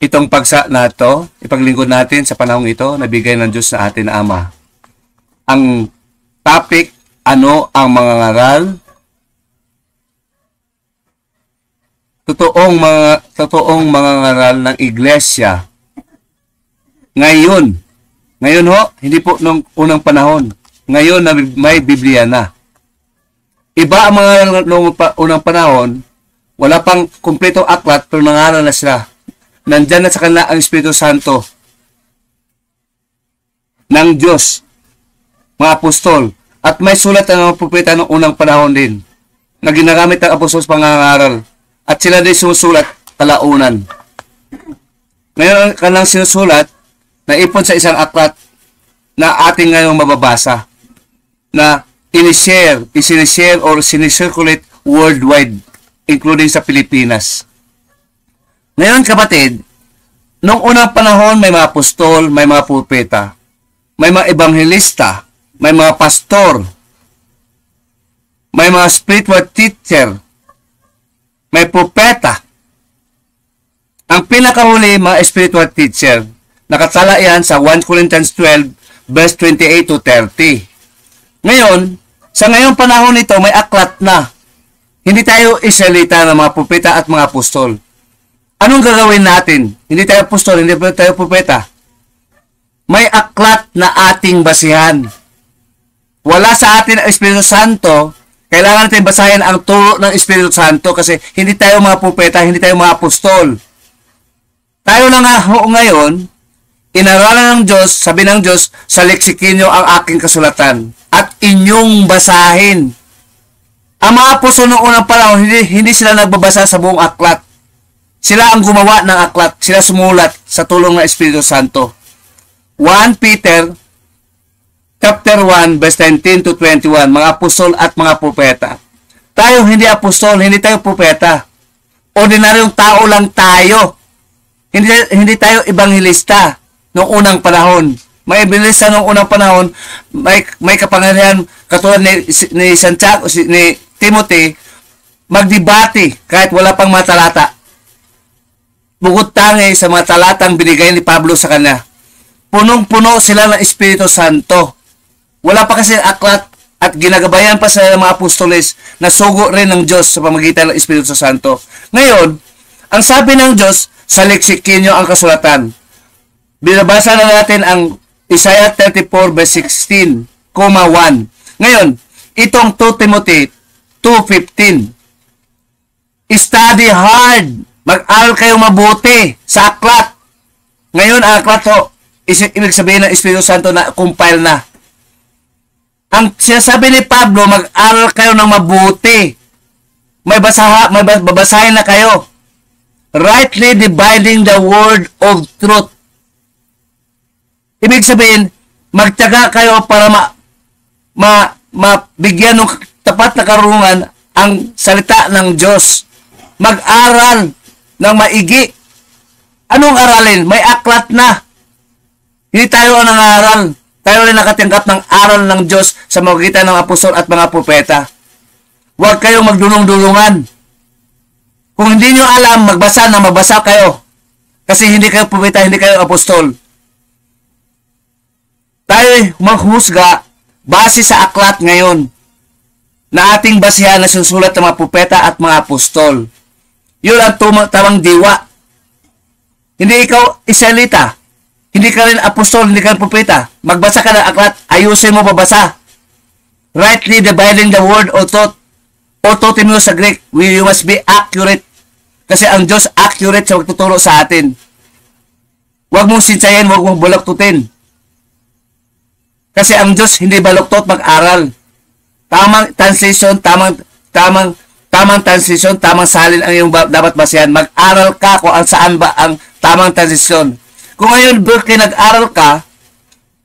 Itong pagsa na ito, ipaglingkod natin sa panahong ito, nabigay ng Diyos sa atin na Ama. Ang topic, ano ang mga ngaral? Totoong mga ngaral ng iglesia. Ngayon ho, hindi po nung unang panahon. Ngayon na may Biblia na. Iba ang mga nung unang panahon, wala pang kumpletong aklat, pero nangaral na sila. Nandyan na sa kanila ang Espiritu Santo ng Diyos, mga apostol. At may sulat ng mga propeta noong unang panahon din na ginagamit ng apostol sa pangangaral. At sila din sinusulat kalaunan. Ngayon ang kanilang sinusulat na ipon sa isang aklat na ating ngayong mababasa na isinishare or sinicirculate worldwide, including sa Pilipinas. Ngayon kapatid, noong unang panahon may mga apostol, may mga propeta, may mga ebanghelista, may mga pastor, may mga spiritual teacher, may propeta. Ang pinakahuli, mga spiritual teacher, nakatala yan sa 1 Corinthians 12, verse 28 to 30. Ngayon, sa ngayong panahon nito, may aklat na. Hindi tayo isalita ng mga propeta at mga apostol. Anong gagawin natin? Hindi tayo apostol, hindi tayo propeta. May aklat na ating basihan. Wala sa atin ang Espiritu Santo. Kailangan natin basahin ang turo ng Espiritu Santo kasi hindi tayo mga propeta, hindi tayo mga apostol. Tayo na nga ngayon, inaralan ng Diyos, sabi ng Diyos, sa leksikinyo ang aking kasulatan at inyong basahin. Ang mga apostol noong unang panahon, hindi sila nagbabasa sa buong aklat. Sila ang gumawa ng aklat. Sila sumulat sa tulong ng Espiritu Santo. 1 Peter chapter 1, verse 19 to 21, mga apostol at mga propeta. Tayo hindi apostol, hindi tayo propeta. Ordinaryong tao lang tayo. Hindi tayo ebanghelista noong unang panahon. May ebanghelista noong unang panahon, may kapangyarihan katulad ni Santiago, ni Timothy, magdebate kahit wala pang mga talata. Bukod tangi sa mga talatang binigay ni Pablo sa kanya. Punong-puno sila ng Espiritu Santo. Wala pa kasi aklat at ginagabayan pa sa mga apostoles na sugo rin ng Diyos sa pamagitan ng Espiritu Santo. Ngayon, ang sabi ng Diyos, sa leksikinyo ang kasulatan. Binabasa na natin ang Isaiah 34 verse 16, 1. Ngayon, itong 2 Timothy 2:15. Study hard. Mag-aral kayo mabuti sa aklat. Ngayon, ang aklat ho, ibig sabihin ng Espiritu Santo na compile na. Ang sinasabi ni Pablo, mag-aral kayo ng mabuti. May babasahin na kayo. Rightly dividing the word of truth. Ibig sabihin, magtiyaga kayo para mabigyan ng tapat na karunungan ang salita ng Diyos. Mag-aral ng maigi. Anong aralin? May aklat na. Hindi tayo ang nangaral. Tayo rin nakatanggap ng aral ng Diyos sa magitan ng apostol at mga propeta. Huwag kayong magdulong-dulungan. Kung hindi nyo alam, magbasa kayo. Kasi hindi kayo propeta, hindi kayo apostol. Tayo maghusga base sa aklat ngayon na ating basihan na susulat ng mga propeta at mga apostol. Yun ang tamang diwa. Hindi ikaw Israelita. Hindi ka rin apostol, hindi ka rin propeta. Magbasa ka ng aklat, ayusin mo babasa. Rightly dividing the word of truth. Autotimo sa Greek, you must be accurate. Kasi ang Diyos accurate sa magtuturo sa atin. Huwag mong sinsayin, huwag mong baluktutin. Kasi ang Diyos hindi baluktot mag-aral. Tamang translation, tamang translation, tamang salin ang iyong dapat basihan. Mag-aral ka kung saan ba ang tamang translation. Kung ngayon, Berkeley, nag-aral ka,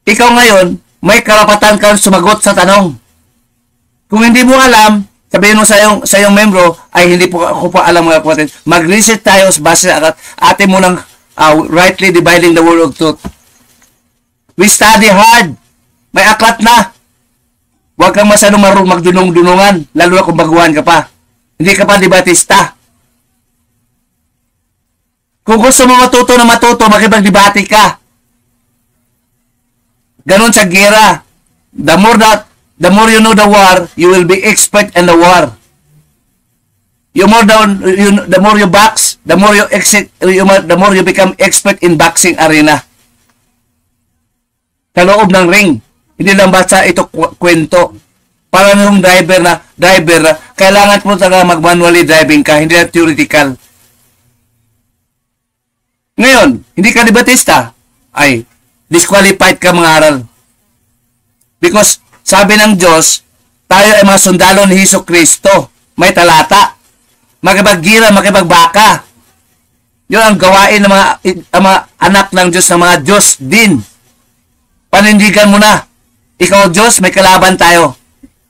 ikaw ngayon, may karapatan kang sumagot sa tanong. Kung hindi mo alam, sabihin mo sa iyong membro, ay hindi po ako pa alam mga kapatid. Mag-research tayo sa base sa aklat. Atin mo ng rightly dividing the word of truth. We study hard. May aklat na. Huwag kang masyadong magdunong-dunungan, lalo na kung baguhan ka pa. Hindi ka pa debatista. Kung gusto mo matuto, makipagdebate ka. Ganon sa gera. The more you know the war, you will be expert in the war. The more you box, the more you become expert in boxing arena. Sa loob ng ring. Hindi lang basta ito kwento. Para nung driver na, kailangan mo talaga mag-manually driving ka, hindi lang theoretical. Ngayon, hindi ka debatista, ay disqualified ka mangaral. Because sabi ng Diyos, tayo ay mga sundalo ni Hesus Kristo. May talata. Makipaggira, makipagbaka. Yun ang gawain ng mga anak ng Diyos, ng mga Diyos din. Panindigan mo na. Ikaw Diyos, may kalaban tayo.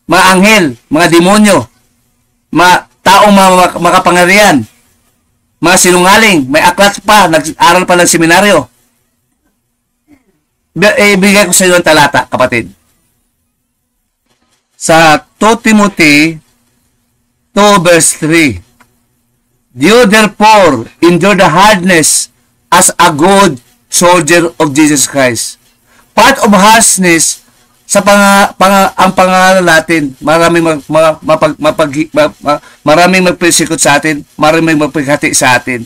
Mga anghel, mga demonyo, mga taong makapangyarihan, mga sinungaling, may aklat pa, nag-aral pa ng seminaryo. Ibigay ko sa iyo ang talata, kapatid. Sa 2 Timothy 2 verse 3. You therefore endure the hardness as a good soldier of Jesus Christ. Part of harshness sa ang pangalan natin, maraming magpersikot sa atin, maraming magpaghati sa atin.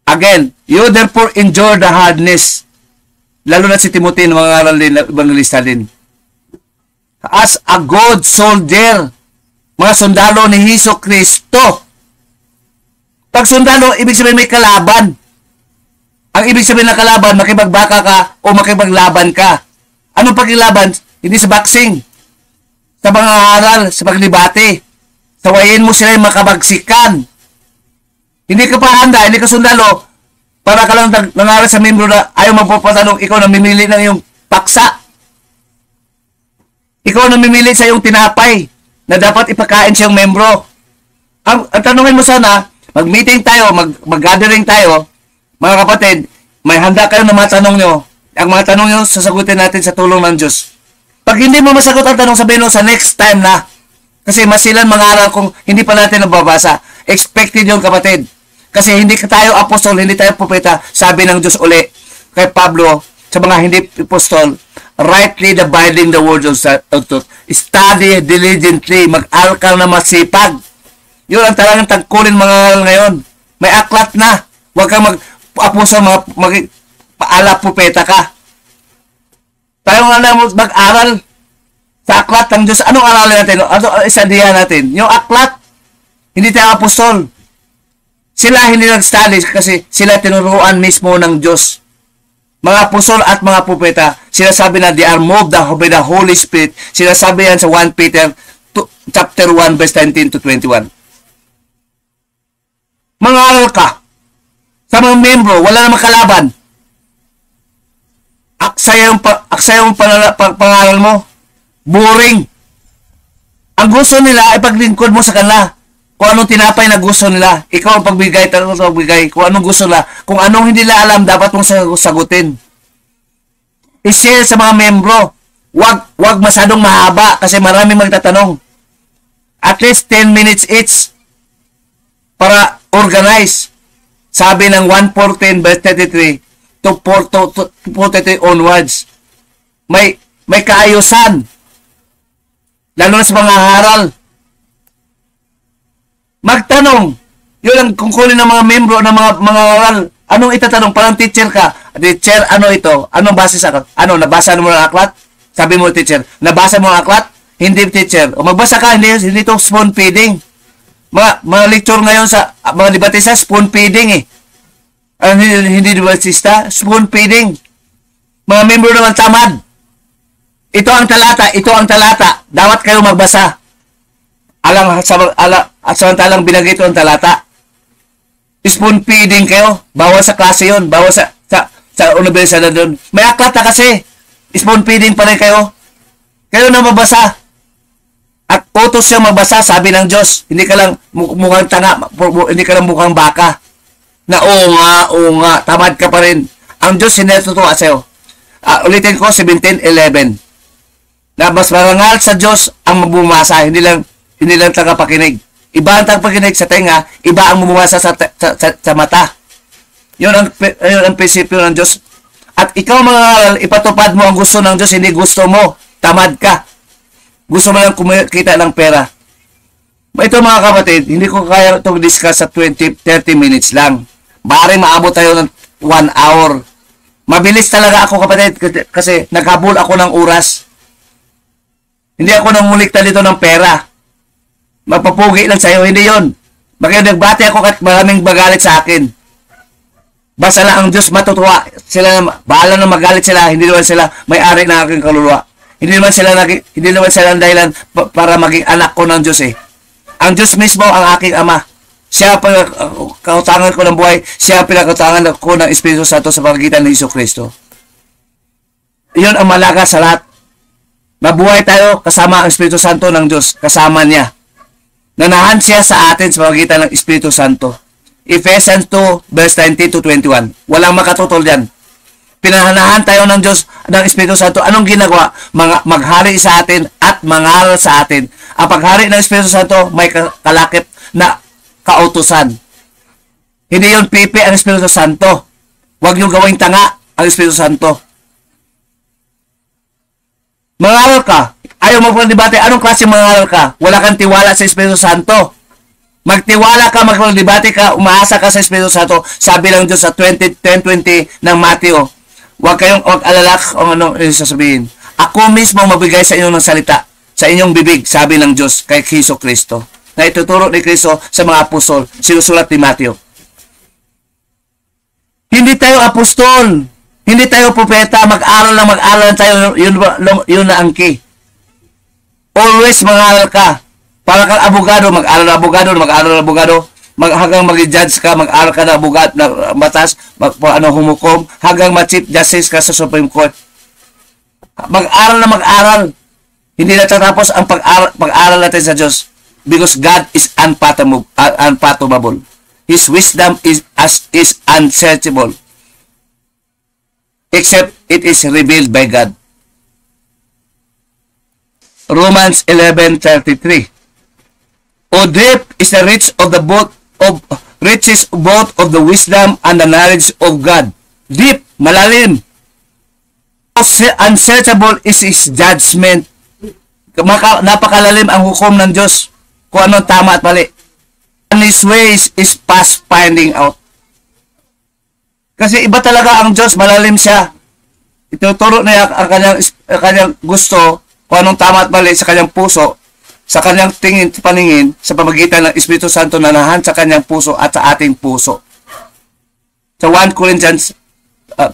Again, you therefore endure the hardness. Lalo na si Timothy, mga aral din, evangelista din. As a good soldier, mga sundalo ni Hesus Kristo. Pag sundalo, ibig sabihin may kalaban. Ang ibig sabihin ng kalaban, makipagbaka ka o makipaglaban ka. Anong paglaban? Hindi sa boxing. Sa mga aral, sa paglibate. Sawayin mo sila yung makabagsikan. Hindi ka pa handa, hindi ka sundalo. Para ka lang nangaral sa membro na ayaw magpapatanong, ikaw na mimili ng iyong paksa. Ikaw na mimili sa iyong tinapay na dapat ipakain sa iyong membro. Ang tanungin mo sana, mag-meeting tayo, mag-gathering tayo, mga kapatid, may handa kayo na mga tanong nyo. Ang mga tanong nyo, sasagutin natin sa tulong ng Diyos. Pag hindi mo masagot ang tanong, sabihin mo sa next time na. Kasi masilan mangaral kung hindi pa natin nababasa. Expected yun, kapatid. Kasi hindi tayo apostol, hindi tayo propeta. Sabi ng Diyos uli kay Pablo, sa mga hindi apostol, rightly dividing the words of truth. Study diligently, mag-aral ka na masipag. Yun ang talagang tagkulin mga aral ngayon. May aklat na. Huwag kang mag-apostol, paala propeta ka. Tayo nga na mag-aral sa aklat ng Diyos. Anong aralin natin? Ano isandihan natin? Yung aklat, hindi tayo apostol. Sila hindi nag-study kasi sila tinuruan mismo ng Diyos. Mga apostol at mga propeta, sinasabi na they are moved by the Holy Spirit. Sinasabi yan sa 1 Peter chapter 1 verse 19 to 21. Mangaral ka. Sa mga membro, wala namang kalaban. Aksaya yung pangaral mo. Boring. Ang gusto nila ay paglingkod mo sa kanila. Kung anong tinapay na gusto nila, ikaw ang pagbigay, kung anong gusto nila, kung anong hindi nila alam, dapat mong sagutin. I-share sa mga membro. Wag masyadong mahaba kasi maraming magtatanong. At least 10 minutes each para organize. Sabi ng 1:14 verse 33 to 43 onwards. May kaayusan. Lalo na sa mga haral. Magtanong. Yun ang kungkulin ng mga membro ng mga aral. Anong itatanong? Parang teacher ka. Teacher, ano ito? Anong base sa aklat? Ano, nabasa mo ng aklat? Sabi mo, teacher, nabasa mo ng aklat? Hindi, teacher. O magbasa ka, hindi ito spoon feeding. Mga lecture ngayon sa mga debatista, spoon feeding eh. Hindi debatista, spoon feeding. Mga membro naman tamad. Ito ang talata. Dapat kayo magbasa. At samantalang binagay ito ang talata. Spoon feeding kayo. Bawal sa klase yun. Bawal sa universidad doon. May aklat na kasi. Spoon feeding pa rin kayo. Kayo na mabasa. At utos yung magbasa, sabi ng Diyos. Hindi ka lang mukhang tanga. Hindi ka lang mukhang baka. Na oo nga. Tamad ka pa rin. Ang Diyos hindi natutuwa sa'yo. Ulitin ko, 17:11. Na mas marangal sa Diyos ang bumasa. Hindi lang tagapakinig. Iba ang tagapakinig sa tenga, iba ang bumasa sa mata. Yun ang prinsipyo ng Diyos. At ikaw mangangaral, ipatupad mo ang gusto ng Diyos, hindi gusto mo. Tamad ka. Gusto mo lang kumita ng pera. Ito mga kapatid, hindi ko kaya itong discuss sa 20-30 minutes lang. Bari maabot tayo ng 1 hour. Mabilis talaga ako kapatid kasi naghabol ako ng oras. Hindi ako nangulikta dito ng pera. Mapapugi lang sa'yo, hindi yon. Bakit nagbati ako at maraming magalit sa akin. Basta lang ang Diyos matutuwa. Sila na, bahala na magalit sila, hindi naman sila may-ari ng aking kaluluwa. Hindi naman sila ang dahilan para maging anak ko ng Diyos eh. Ang Diyos mismo ang aking Ama. Siya ang kautangan ko ng buhay. Siya ang pinakautangan ko ng Espiritu Santo sa pamagitan ng Hesus Kristo. Iyon ang malaga sa lahat. Mabuhay tayo kasama ang Espiritu Santo ng Diyos. Kasama niya. Nanahan siya sa atin sa pamagitan ng Espiritu Santo. Ephesians 2, verse 19 to 21. Walang makatutol yan. Pinahanahan tayo ng Diyos, ng Espiritu Santo. Anong ginagawa? Maghari sa atin at mangaral sa atin. Ang paghari ng Espiritu Santo, may kalakip na kautusan. Hindi yun pipi ang Espiritu Santo. Huwag nyo gawing tanga ang Espiritu Santo. Mangaral ka. Ayaw magpagdebate. Anong klase mangaral ka? Wala kang tiwala sa Espiritu Santo. Magtiwala ka, magpagdebate ka, umaasa ka sa Espiritu Santo. Sabi lang Diyos sa 10:20 ng Mateo. Huwag kayong alala kung ano sasabihin. Ako mismo magbigay sa inyo ng salita, sa inyong bibig, sabi ng Diyos kay Hesus Kristo. Na ituturo ni Kristo sa mga apostol, sinusulat ni Mateo. Hindi tayo apostol. Hindi tayo propeta. Mag-aral tayo. Yun na ang key. Always mag-aral ka. Para kang abogado, mag-aral na abogado, hanggang mag-judge ka, mag-aral ka na abogado, na batas, humukom, hanggang ma-chief justice ka sa Supreme Court. Mag-aral. Hindi natatapos ang pag-aral natin sa Diyos. Because God is unfathomable. His wisdom is unsearchable. Except it is revealed by God. Romans 11:33. O deep is the riches of the wisdom and the knowledge of God. Deep, malalim. Unsearchable is His judgment. Napakalalim ang hukom ng Diyos kung ano tama at mali. And His ways is past finding out. Kasi iba talaga ang Diyos, malalim siya. Ituturo niya ang kanyang gusto kung anong tama at mali sa kanyang puso, sa kanyang paningin sa pamagitan ng Espiritu Santo na nahan sa kanyang puso at sa ating puso. Sa 1 Corinthians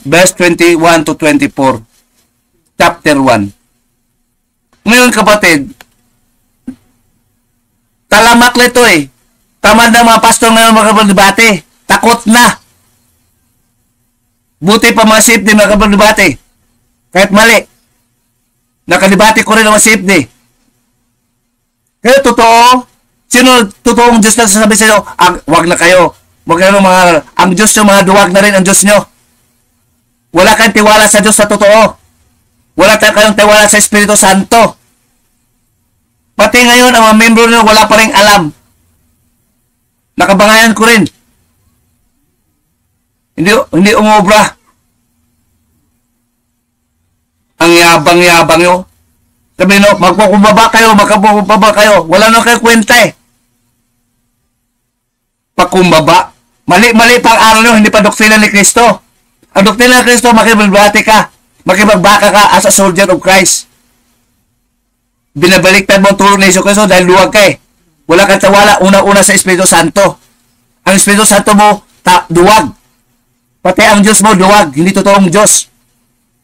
verse 21 to 24, chapter 1. Ngayon kapatid, talamak na ito eh. Tamad ng mga pastor ngayon makapagdebate. Takot na. Buti pa mga safety makapagdebate. Kahit mali. Nakadebate ko rin ang mga safety. Kaya totoo, sino totoong Diyos na sasabi sa inyo, wag na kayo. Wag na mga, ang Diyos nyo, mga duwag na rin ang Diyos nyo. Wala kayong tiwala sa Diyos na totoo. Wala kayong tiwala sa Espiritu Santo. Pati ngayon, ang mga membro nyo, wala pa rin alam. Nakabangayan ko rin. Hindi umobra. Ang yabang-yabang nyo. Sabi no, magpakumbaba kayo. Wala na kayo kwenta eh. Pakumbaba. Mali pang aral nyo, hindi pa doktrina ni Kristo. Ang doktrina ni Kristo, makipagbati ka. Makipagbaka ka as a soldier of Christ. Binabaliktad mo ang turo ni Hesus Kristo dahil luwag ka eh. Wala kang tawala, una-una sa Espiritu Santo. Ang Espiritu Santo mo, duwag. Pati ang Diyos mo, duwag. Hindi totoong Diyos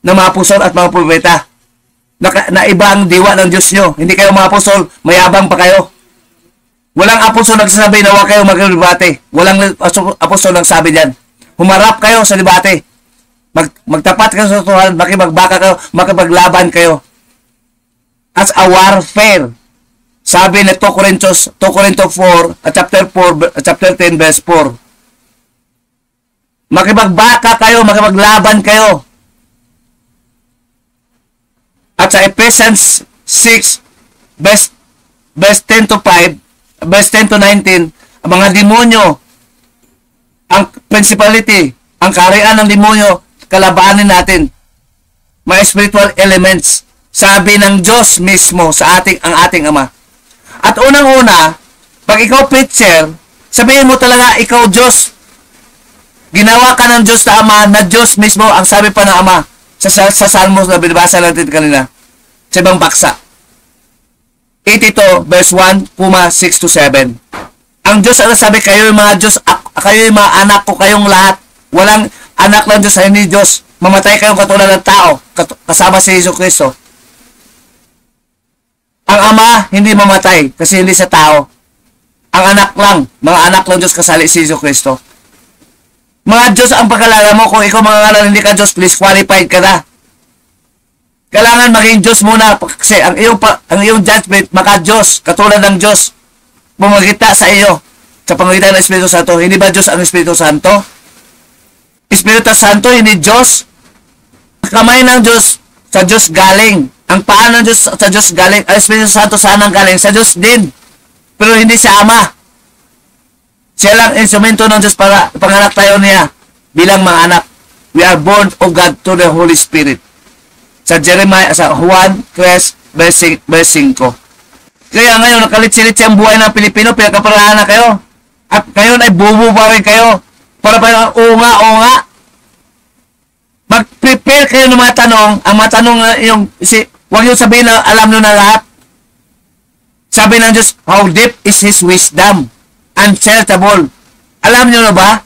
ng mga apostol at mga propeta. Na iba ang diwa ng Diyos nyo. Hindi kayo mga apostol, mayabang pa kayo. Walang apostol nagsasabi na huwag kayo mag-debate. Walang apostol nagsabi dyan. Humarap kayo sa debate. Magtapat kayo sa Tuhan, makipagbaka kayo, makipaglaban kayo. As a warfare. Sabi ni 2 Corinto 4, chapter 10, verse 4. Makipagbaka kayo, makipaglaban kayo. At sa Ephesians 6, verse 10 to 19, ang mga demonyo, ang principality, ang kaharian ng demonyo, kalabanin natin. Mga spiritual elements. Sabi ng Diyos mismo sa ang ating Ama. At unang-una, pag ikaw preacher, sabihin mo talaga, ikaw Diyos. Ginawa ka ng Diyos na Ama, na Diyos mismo ang sabi pa ng Ama sa Salmos na binabasa natin kanina sa ibang paksa. 82 verse 1, 6 to 7. Ang Diyos ang sabi, kayo yung mga Diyos, kayo yung mga anak ko, kayong lahat. Walang anak ng Diyos sa hindi Diyos. Mamatay kayong katulad ng tao, kasama si Jesu Cristo. Ang Ama hindi mamatay kasi hindi sa tao. Ang anak lang, mga anak ng Diyos kasali si Jesu Cristo. Mga Diyos ang pagkalala mo. Kung ikaw mga ngalan hindi ka Diyos, please qualified ka na. Kailangan maging Diyos muna kasi ang iyong judgment maka Diyos, katulad ng Diyos. Bumagita sa iyo sa pamagitan ng Espiritu Santo. Hindi ba Diyos ang Espiritu Santo? Espiritu Santo hindi Diyos. Kamay ng Diyos sa Diyos galing. Ang paa ng Diyos sa Diyos galing. Ang Espiritu Santo saan ang galing? Sa Diyos din. Pero hindi sa Ama. Siya lang instrumento ng Diyos para panganak tayo niya bilang mga anak. We are born of God to the Holy Spirit. Sa Jeremiah, sa Juan 3, verse 5. Kaya ngayon, nakalit-silit siyang buhay ng Pilipino, pinagkaparahan na kayo. At ngayon ay bubu pa rin kayo. Para pa unga. Mag-prepare kayo ng mga tanong. Ang mga tanong huwag yung sabihin na alam nyo na lahat. Sabi ng Diyos, how deep is His wisdom? Unsearchable. Alam nyo na ba?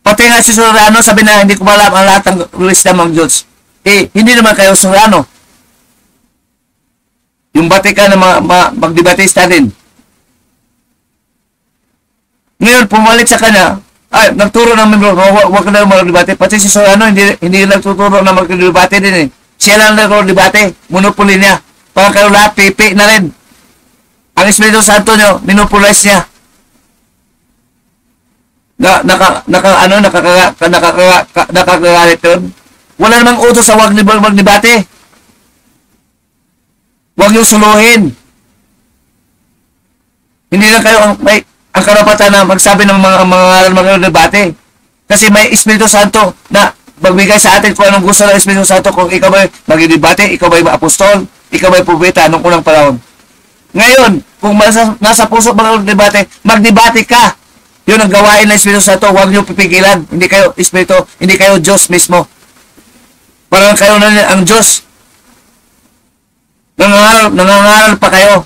Pati nga si Soriano, sabi na hindi ko alam ang lahat ng wisdom ng Diyos. Hindi naman kayo Soriano. Yung Vatican na magdebatista din. Ngayon, pumalit sa kanya, nagturo ng membro, huwag ka na magdebate. Pati si Soriano, hindi nagtuturo na magdebate din eh. Siya lang nagdebate. Monopoly niya. Parang kayo lahat, pipi na rin. Ang Espiritu Santo nyo, minopolize niya. Nakakagalit yun. Wala namang utos sa huwag magnibate. Huwag yung suluhin. Hindi lang kayo ang karapatan na magsabi ng mga debate. Kasi may Espiritu Santo na magbigay sa atin kung anong gusto ng Espiritu Santo. Kung ikaw ba magdebate, ikaw ba apostol, ikaw ba propeta nung unang panahon. Ngayon, kung nasa puso magdebate, magdebate ka. Yun ang gawain ng Espiritu Santo. Huwag niyo pipigilan. Hindi kayo Espiritu, hindi kayo Diyos mismo. Parang kayo na ang Diyos. Nangangaral pa kayo.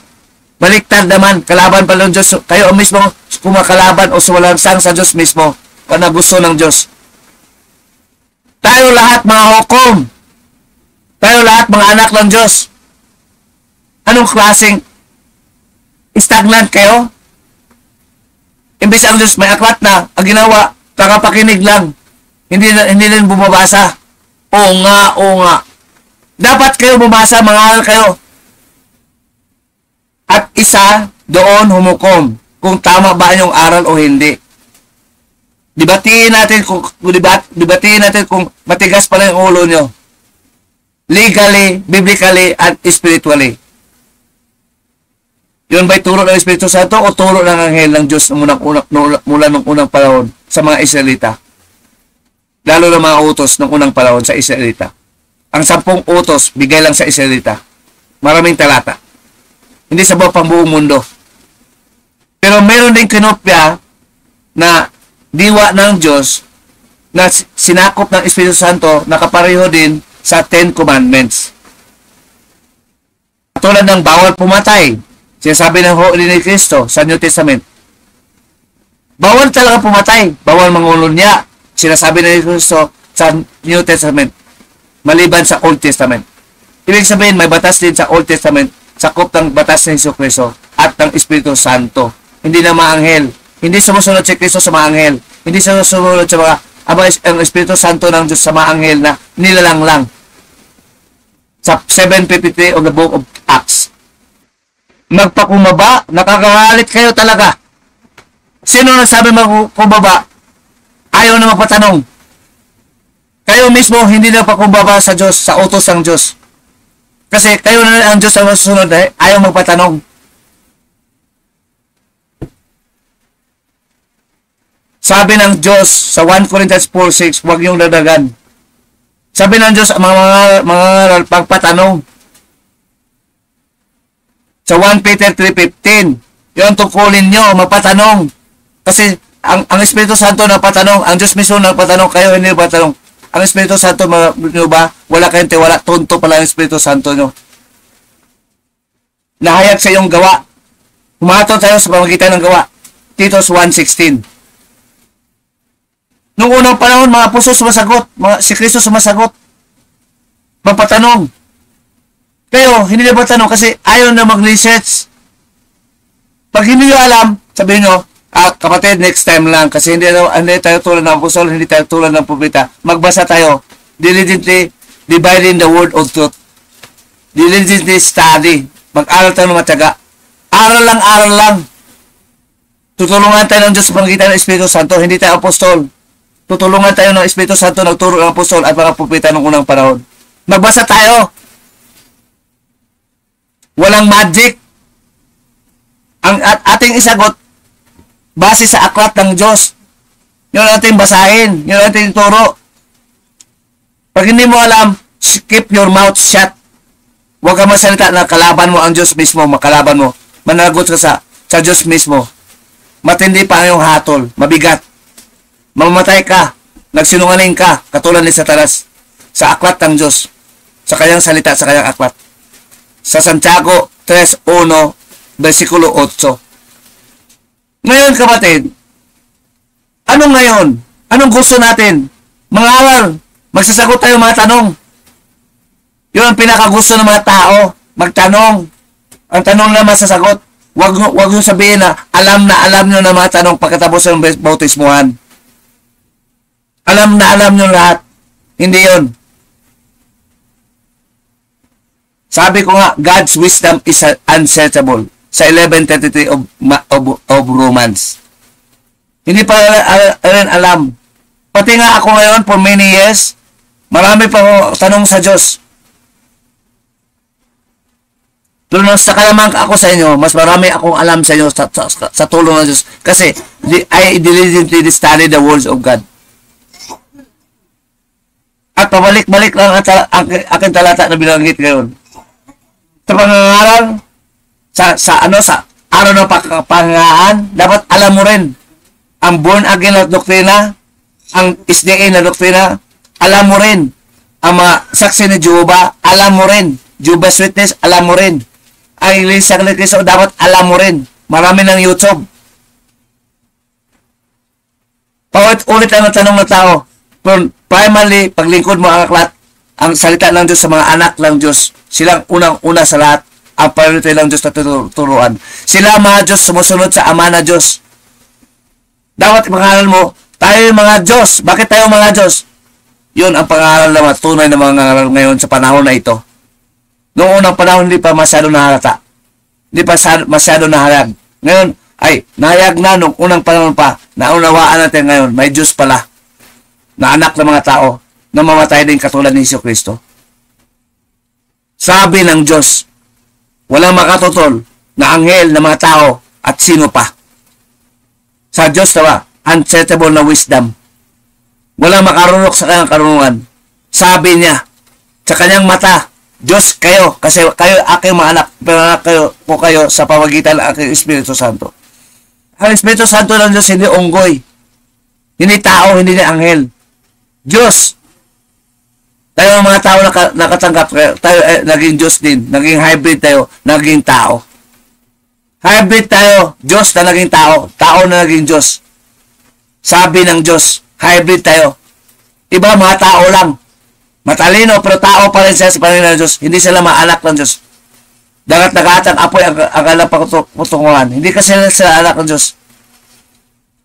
Baliktad naman. Kalaban pa ng Diyos. Kayo mismo kumakalaban o sumalansang sa Diyos mismo. Kung gusto ng Diyos. Tayo lahat mga hukom. Tayo lahat mga anak ng Diyos. Anong klaseng stagnant kayo? Imbis ang Diyos may aklat na, ang ginawa, tagapakinig lang. Hindi rin bumabasa. Oo nga. Dapat kayo bumasa, mangaral kayo. At isa, doon humukom kung tama ba yung aral o hindi. Dibatiin natin kung matigas pala yung ulo nyo. Legally, biblically, at spiritually. Yun ba'y turo ng Espiritu Santo o turo ng anghel ng Diyos mula nung unang panahon sa mga Israelita? Lalo na mga utos ng unang panahon sa Israelita. Ang 10 utos, bigay lang sa Israelita. Maraming talata. Hindi sa buong mundo. Pero meron din kinopya na diwa ng Diyos na sinakop ng Espiritu Santo na kapareho din sa 10 Commandments. Tulad ng bawal pumatay. Sinasabi ng ni Cristo sa New Testament. Bawal talaga pumatay. Bawal mangununya. Sinasabi ni Cristo sa New Testament. Maliban sa Old Testament. Ibig sabihin, may batas din sa Old Testament. Sakop ng batas ni Cristo at ng Espiritu Santo. Hindi na mga anghel. Hindi sumusunod si Cristo sa mga anghel. Hindi sumusunod sa mga ang Espiritu Santo ng Diyos sa mga anghel na nilalang lang. Sa 7:53 of the book of Acts. Magpakumaba, nakakagalit kayo talaga. Sino nagsabi magpakumaba? Ayaw na magpatanong. Kayo mismo hindi na pakumbaba sa Diyos, sa utos ng Diyos. Kasi kayo na ang Diyos ang masusunod, ayaw magpatanong. Sabi ng Diyos sa 1 Corinthians 4:6, huwag niyong dadagan. Sabi ng Diyos, mga pagpatanong. Sa 1 Peter 3:15, yung tungkulin nyo, magpatanong. Kasi ang Espiritu Santo nagpatanong, ang Diyos mismo nagpatanong, kayo hindi nagpatanong. Ang Espiritu Santo nyo ba? Wala kayong tiwala, tonto pala ang Espiritu Santo nyo. Nahayag sa iyong gawa. Humato tayo sa pamagitan ng gawa. Titus 1:16. Noong unang panahon, mga apostol sumasagot, si Kristo sumasagot. Magpatanong. Kayo, hindi na ba tanong kasi ayaw na mag-research. Pag hindi nyo alam, sabihin nyo, kapatid, next time lang kasi hindi tayo tulad ng apostol, hindi tayo tulad ng propeta. Magbasa tayo. Diligently dividing the word of truth. Diligently study. Mag-aral tayo ng matyaga. Aral lang. Tutulungan tayo ng Diyos sa pamagitan ng Espiritu Santo, hindi tayo apostol. Tutulungan tayo ng Espiritu Santo, nagturo ng apostol at mga propeta ng unang panahon. Magbasa tayo. Walang magic. Ang ating isagot, base sa aklat ng Diyos. Yun ating basahin. Yun ating turo. Pag hindi mo alam, keep your mouth shut. Huwag ka masalita na kalaban mo ang Diyos mismo, makalaban mo. Managot ka sa Diyos mismo. Matindi pa ang iyong hatol. Mabigat. Mamamatay ka. Nagsinungaling ka. Katulad ni Satanas. Sa aklat ng Diyos. Sa kanyang salita, sa kanyang aklat. Sa Santiago 3:1, versikulo 8. Ngayon, kapatid, ano ngayon? Anong gusto natin? Mangaral. Magsasagot tayo mga tanong. Yun ang pinakagusto ng mga tao. Magtanong. Ang tanong na masasagot. Huwag nyo sabihin na alam nyo na mga tanong pagkatapos ng bautismuhan. Alam nyo lahat. Hindi yun. Sabi ko nga, God's wisdom is unsearchable. Sa 11:33 of Romans. Hindi pa rin alam. Pati nga ako ngayon, for many years, marami pa ako tanong sa Diyos. Pero nung sa kalamang ako sa inyo, mas marami akong alam sa inyo sa tulong ng Diyos. Kasi, I diligently study the words of God. At pabalik-balik lang ang aking talata na binanggit ngayon. Sa pangangaral, sa araw ng pangangahan, dapat alam mo rin ang born again na doktrina, ang SDA na doktrina, alam mo rin ang mga saksi ni Jehovah, alam mo rin. Jehovah's Witness, alam mo rin. Ang Iglesia ni Cristo, dapat alam mo rin. Marami ng YouTube. Paulit-ulit ang tanong ng tao. Pero primarily, paglingkod mo ang aklat, ang salita ng Diyos sa mga anak ng Diyos, silang unang-una sa lahat, ang priority ng Diyos na tuturuan. Sila mga Diyos, sumusunod sa Ama na Diyos. Dapat pangalan mo, tayo yung mga Diyos. Bakit tayo mga Diyos? Yun ang pangalan na tunay na mga ngaral ngayon sa panahon na ito. Noong unang panahon, hindi pa masyado nahalata. Hindi pa masyado nahayag. Ngayon, ay, nahayag na nung unang panahon pa, naunawaan natin ngayon, may Diyos pala, na anak ng mga tao, na mamatay din katulad ni Hesus Kristo. Sabi ng Diyos, walang makatutol na anghel na mga tao at sino pa. Sa Diyos nawa, unsearchable na wisdom. Walang makarunok sa kanyang karunungan. Sabi niya, sa kanyang mata, Diyos kayo, kasi kayo aking mga anak, pero anak kayo sa pamagitan ng aking Espiritu Santo. Ang Espiritu Santo ng Diyos hindi unggoy. Hindi tao, hindi anghel. Diyos. Tayo ang mga tao nakatanggap, tayo naging Diyos din. Naging hybrid tayo, naging tao. Hybrid tayo, Diyos na naging tao. Tao na naging Diyos. Sabi ng Diyos, hybrid tayo. Iba mga tao lang. Matalino, pero tao pa rin siya sa Panginoon ng Diyos. Hindi sila maanak ng Diyos. Dagat nagatang apoy ang alam pakutunguhan. Hindi kasi sila anak ng Diyos.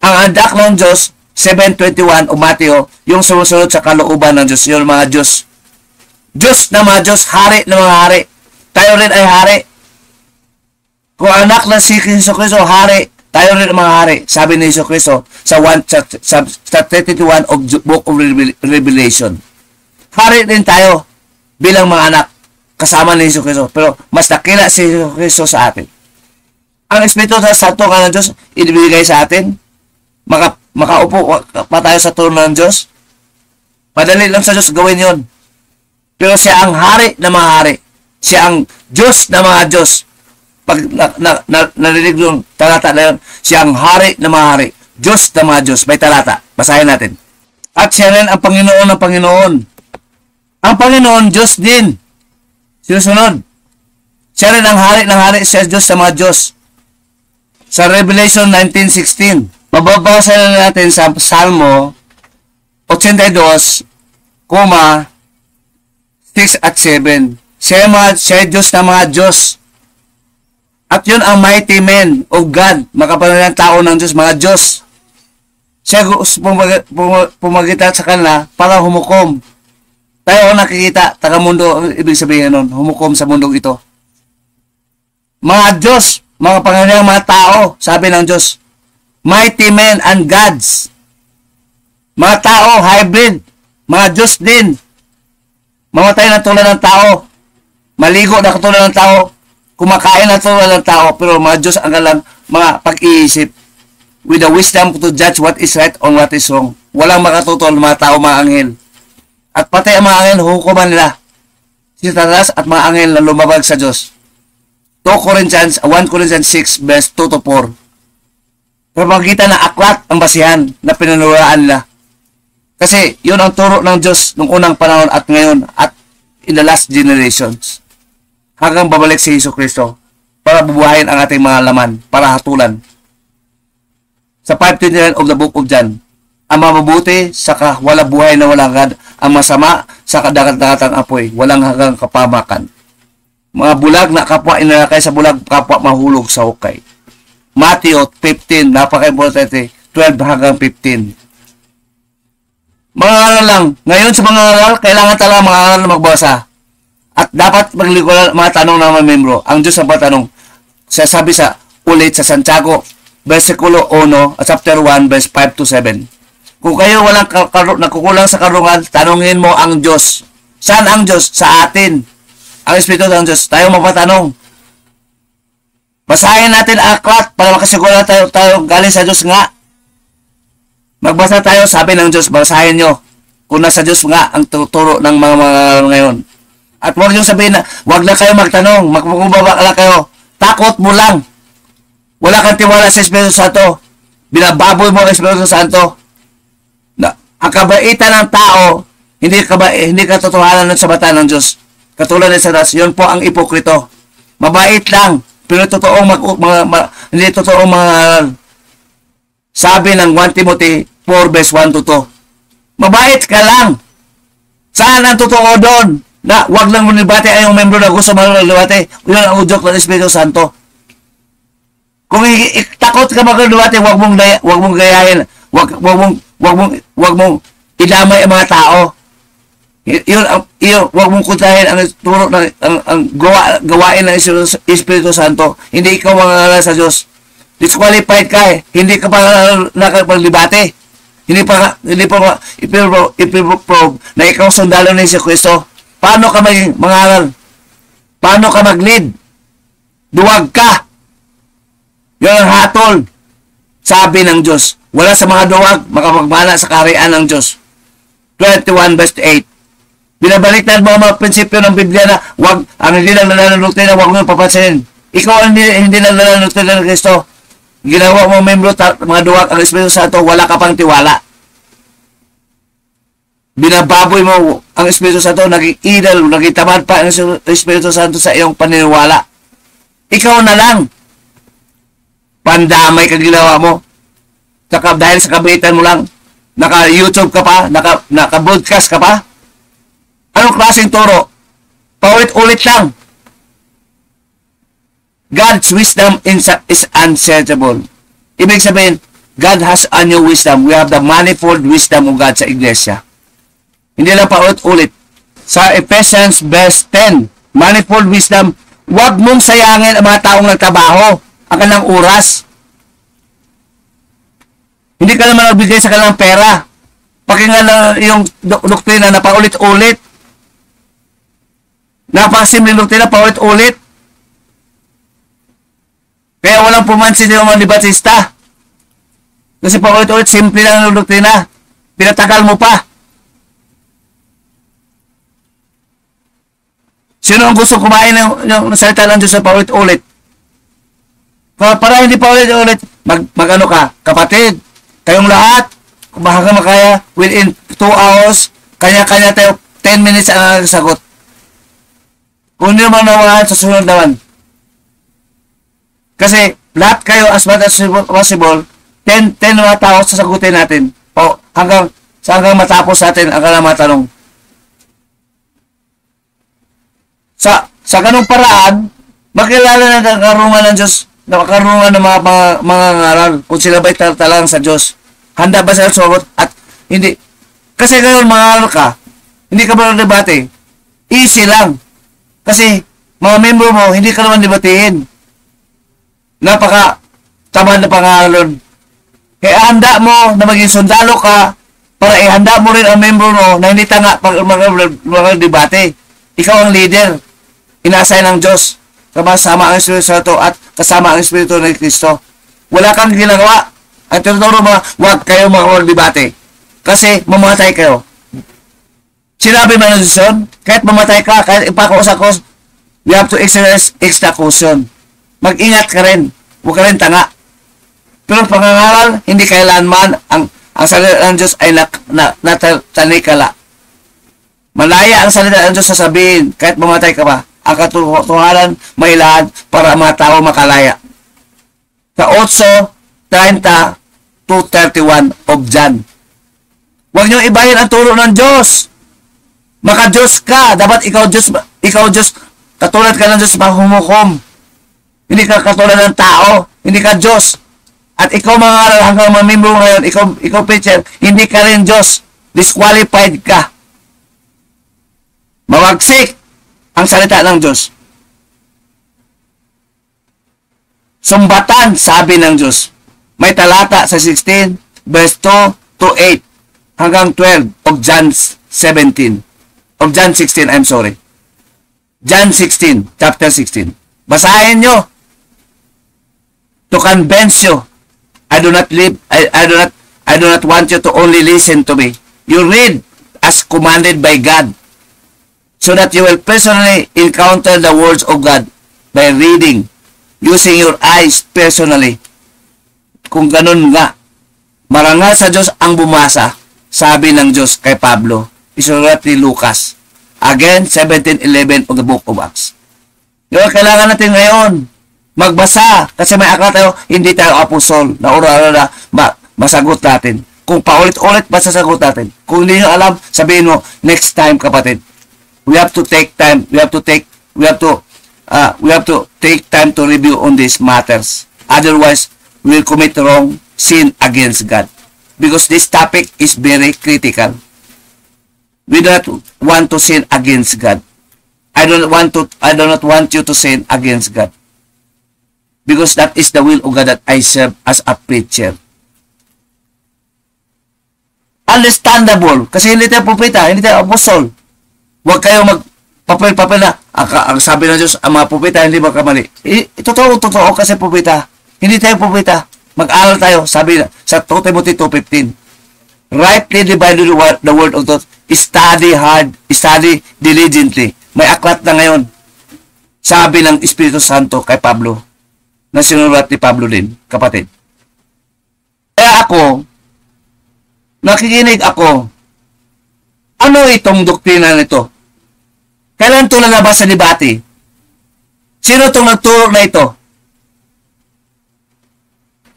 Ang anak ng Diyos, 7:21 o Mateo, yung sumusunod sa kalooban ng Diyos. Yung mga Diyos. Diyos na mga Diyos, hari na mga hari. Tayo rin ay hari. Kung anak ng si Hesus Kristo, hari, tayo rin ang mga hari. Sabi ni Hesus Kristo sa 31 of Book of Revelation. Hari din tayo bilang mga anak kasama ni Hesus Kristo. Pero mas nakila si Hesus Kristo sa atin. Ang Espiritu Santo ka ng Diyos, ibibigay sa atin. makaupo pa tayo sa trono ng Diyos? Madali lang sa Diyos gawin yon. Pero siya ang hari na mga hari. Siya ang Diyos na mga Diyos. Pag narinig yung talata na yun, siya ang hari na mga hari. Diyos na mga Diyos. May talata. Basahin natin. At siya rin ang Panginoon ng Panginoon. Ang Panginoon, Diyos din. Sinusunod. Siya rin ang hari ng hari. Siya Diyos sa mga Diyos. Sa Revelation 19:16. Mababasa na natin sa Salmo 82, 6 at 7. Siya Diyos na mga Diyos. At yun ang mighty men of God. Makapangyarihang tao ng Diyos, mga Diyos. Siya pumagitan sa kanila para humukom. Tayo nakikita, taga-mundo, ang ibig sabihin nun, humukom sa mundong ito. Mga Diyos, mga pangyarihang mga tao, sabi ng Diyos. Mighty men and gods. Mga tao, hybrid. Mga Diyos din. Mamatay na tulad ng tao. Maligo na tulad ng tao. Kumakain na tulad ng tao. Pero mga Diyos ang kalang mga pag-iisip. With the wisdom to judge what is right and what is wrong. Walang makatutol mga tao, mga anghel. At pati ang mga anghel, hukuman nila. Si Satanas at mga anghel na lumabag sa Diyos. 1 Corinthians 6 verse 2 to 4. Pero makikita na aklat ang basihan na pinanulaan nila. Kasi yun ang turo ng Diyos nung unang panahon at ngayon at in the last generations. Hanggang babalik si Hesus Kristo para bubuhayin ang ating mga laman, para hatulan. Sa 5:29 of the book of John, ang mabubuti sa wala buhay na walang hanggan, ang masama sa kadagat-dagatang apoy, walang hanggang kapamakan. Mga bulag na kapwa inalakay sa bulag, kapwa mahulog sa hukay. Matthew 15, napaka-importante, 12 hanggang 15. Mga aral lang. Ngayon sa mga aral, kailangan talaga mga aral na magbasa. At dapat maglikulan mga tanong ng mga membro. Ang Diyos ang patanong. Sasabi sa ulit sa Santiago, versikulo 1, chapter 1, verse 5 to 7. Kung kayo walang nakukulang sa karungan, tanungin mo ang Diyos. Saan ang Diyos? Sa atin. Ang Espiritu ng Diyos. Tayo mapatanong. Basahin natin ang aklat para makasigura tayo galing sa Diyos nga. Magbasa tayo, sabi ng Diyos, basahin nyo. Kung nasa Diyos nga ang tuturo ng mga ngayon. At huwag nyo sabihin na, huwag na kayo magtanong, magpapababa lang kayo. Takot mo lang. Wala kang tiwala sa Espiritu Santo. Binababoy mo ang Espiritu Santo. Na, ang kabaitan ng tao, hindi katotohanan sa mata ng Diyos. Katulad ng Satanas, yun po ang ipokrito. Mabait lang, pero hindi totoong mga sabi ng 1 Timothy 4 verse 1 to 2. Mabait ka lang. Saan ang totoo doon? Na wag lang manibate ay yung membro na gusto manibate. Yun ang udyok ng Espiritu Santo. Kung takot ka maglibate, wag mong gayahin. Wag mong idamay ang mga tao. Wag mong kuntahin ang turo ng ang gawain ng Espiritu Santo. Hindi ikaw mangaral sa Diyos. Disqualified ka eh. Hindi ka pa nakapaglibate. Hindi pa ipiprove na ikaw sundalo ni Hesus Kristo. Paano ka maging mangaral? Paano ka mag-lead? Duwag ka. Yun ang hatol. Sabi ng Diyos. Wala sa mga duwag, makapagmana sa kaharian ng Diyos. 21 verse 8. Binabalik na mga prinsipyo ng Biblia na wag, ang hindi lang nalalunod na wag mo papansinin. Ikaw ang hindi lang nalalunod ng Kristo. Ginawa mo membro, mga duwag, ang Espiritu Santo, wala ka pang tiwala. Binababoy mo ang Espiritu Santo, naging idol, naging tamad pa ang Espiritu Santo sa iyong paniniwala. Ikaw na lang. Pandamay kang ginawa mo. Saka dahil sa kabaitan mo lang, naka-YouTube ka pa, naka-broadcast ka pa. Anong klaseng turo? Paulit-ulit lang. God's wisdom is unsearchable. Ibig sabihin, God has a new wisdom. We have the manifold wisdom of God sa iglesia. Hindi lang pa ulit-ulit. Sa Ephesians verse 10, manifold wisdom, huwag mong sayangin ang mga taong nagtrabaho, ang kanilang oras. Hindi ka naman nagbigay sa kanilang pera. Pakinggan na yung doktrina na paulit-ulit. Napasimple doktrina paulit-ulit. Kaya walang pumansin yung mga Batista. Kasi paulit-ulit, simple lang ang doktrina. Pinatagal mo pa. Sino ang gusto kumain ng salita ng Diyos na paulit-ulit? Para hindi paulit-ulit, mag-ano ka, kapatid, kayong lahat, kung baka makaya, within 2 hours, kanya-kanya tayo, 10 minutes ang sagot. Kung hindi naman nawahan, sa sunod naman. Kasi, lahat kayo, as much as possible, 10 mga tao sasagutin natin. Hanggang matapos natin ang kailangang matanong. Sa ganung paraan, makilala ng karungan ng Diyos, nakarungan ng mga ngaral, kung sila ba'y talagang sa Diyos. Handa ba sila sumagot? At hindi. Kasi ngayon mga ka, hindi ka ba debate? Easy lang. Kasi, mga membro mo, hindi ka naman debatehin. Napaka tamad na pangalan. Kaya handa mo na maging sundalo ka para ihanda mo rin ang membro mo na hindi tanga pag mga debate. Ikaw ang leader. Inasay ng Diyos. Kasama ang Espiritu Santo at kasama ang Espiritu ng Kristo. Wala kang ginagawa. Ang tinuturo mo, huwag kayo mga debate. Kasi mamatay kayo. Sinabi man ng Diyos yun, kahit mamatay ka, kahit ipakausakos, you have to exercise extra caution. Mag-ingat ka rin. Huwag ka rin tanga. Pero pangangaral, hindi kailanman ang salita ng Diyos ay natanikala. Malaya ang salita ng Diyos sasabihin, kahit mamatay ka pa. Ang katotohanan may lahat para mga tao makalaya. Sa 8:30 to 31 of John. Huwag niyong ibahin ang turo ng Diyos. Maka-Diyos ka. Dapat ikaw Diyos, katulad ka ng Diyos mahumukom. Hindi ka katulad ng tao. Hindi ka Diyos. At ikaw mga aral, hanggang mga membro ngayon, ikaw preacher, hindi ka rin Diyos. Disqualified ka. Mawagsik ang salita ng Diyos. Sumbatan, sabi ng Diyos. May talata sa 16, verse 2 to 8, hanggang 12 of John 17. Of John 16, I'm sorry. John 16, chapter 16. Basahin nyo. To convince you. I do not want you to only listen to me. You read as commanded by God, so that you will personally encounter the words of God by reading, using your eyes personally. Kung ganun nga, marangal sa Diyos ang bumasa, sabi ng Diyos kay Pablo, isulat ni Lucas. Again, 17:11 of the book of Acts. Yung kailangan natin ngayon, magbasa. Kasi may akala tayo, hindi tayo apostol na ura na masagot natin. Kung paulit-ulit, masasagot natin. Kung hindi nyo alam, sabihin mo, next time kapatid. We have to take time. We have to take time to review on these matters. Otherwise, we'll commit wrong sin against God. Because this topic is very critical. We do not want to sin against God. I do not want you to sin against God. Because that is the will of God that I serve as a preacher. Understandable. Kasi hindi tayo propeta, hindi tayo apostol. Huwag kayo magpapel-papel na, ang sabi ng Diyos, ang mga propeta hindi magkamali. Totoo kasi propeta. Hindi tayo propeta. Mag-aral tayo, sabi na, sa 2 Timothy 2:15. Rightly divided the word of God. Study hard, study diligently. May aklat na ngayon. Sabi ng Espiritu Santo kay Pablo, na sinulat ni Pablo din, kapatid. Kaya ako, nakikinig ako, ano itong doktrina nito? Kailan ito lalabas sa debate? Sino itong nagturo na ito?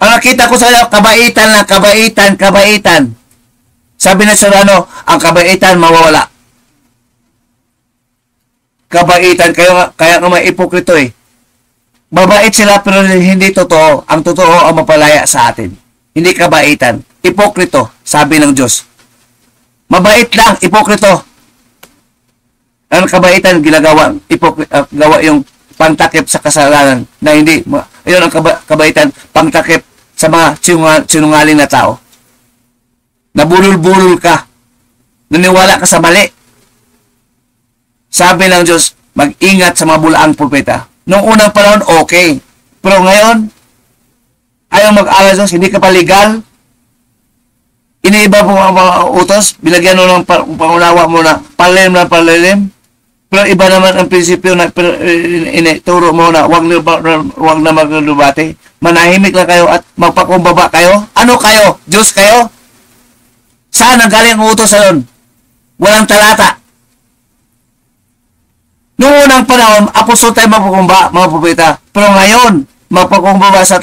Ang nakita ko sa kabaitan na kabaitan. Sabi na Solano, ang kabaitan mawawala. Kabaitan, kaya nga may ipokrito eh. Mabait sila pero hindi totoo. Ang totoo ang mapalaya sa atin. Hindi kabaitan. Ipokrito, sabi ng Diyos. Mabait lang, ipokrito. Ang kabaitan ginagawa, gawa yung pangtakip sa kasalanan na hindi, ayun ang kabaitan, pangtakip sa mga sinungaling na tao. Nabulol-bulol ka. Naniwala ka sa mali. Sabi ng Diyos, mag-ingat sa mga bulaang propeta. Noong unang panahon, okay. Pero ngayon, ayaw mag-aral Diyos, hindi ka pa legal, Iniiba mo ang mga utos, bilagyan mo ng pangunawa mo na palalim. Pero iba naman ang prinsipyo na inituro mo na wag na maglubati. Manahimik lang kayo at magpakumbaba kayo. Ano kayo? Diyos kayo? Saan ang galing ang utos sa yun? Walang talata. Noong unang panahon, apostol tayo magpakumbaba, mga propeta. Pero ngayon, magpakumbaba sa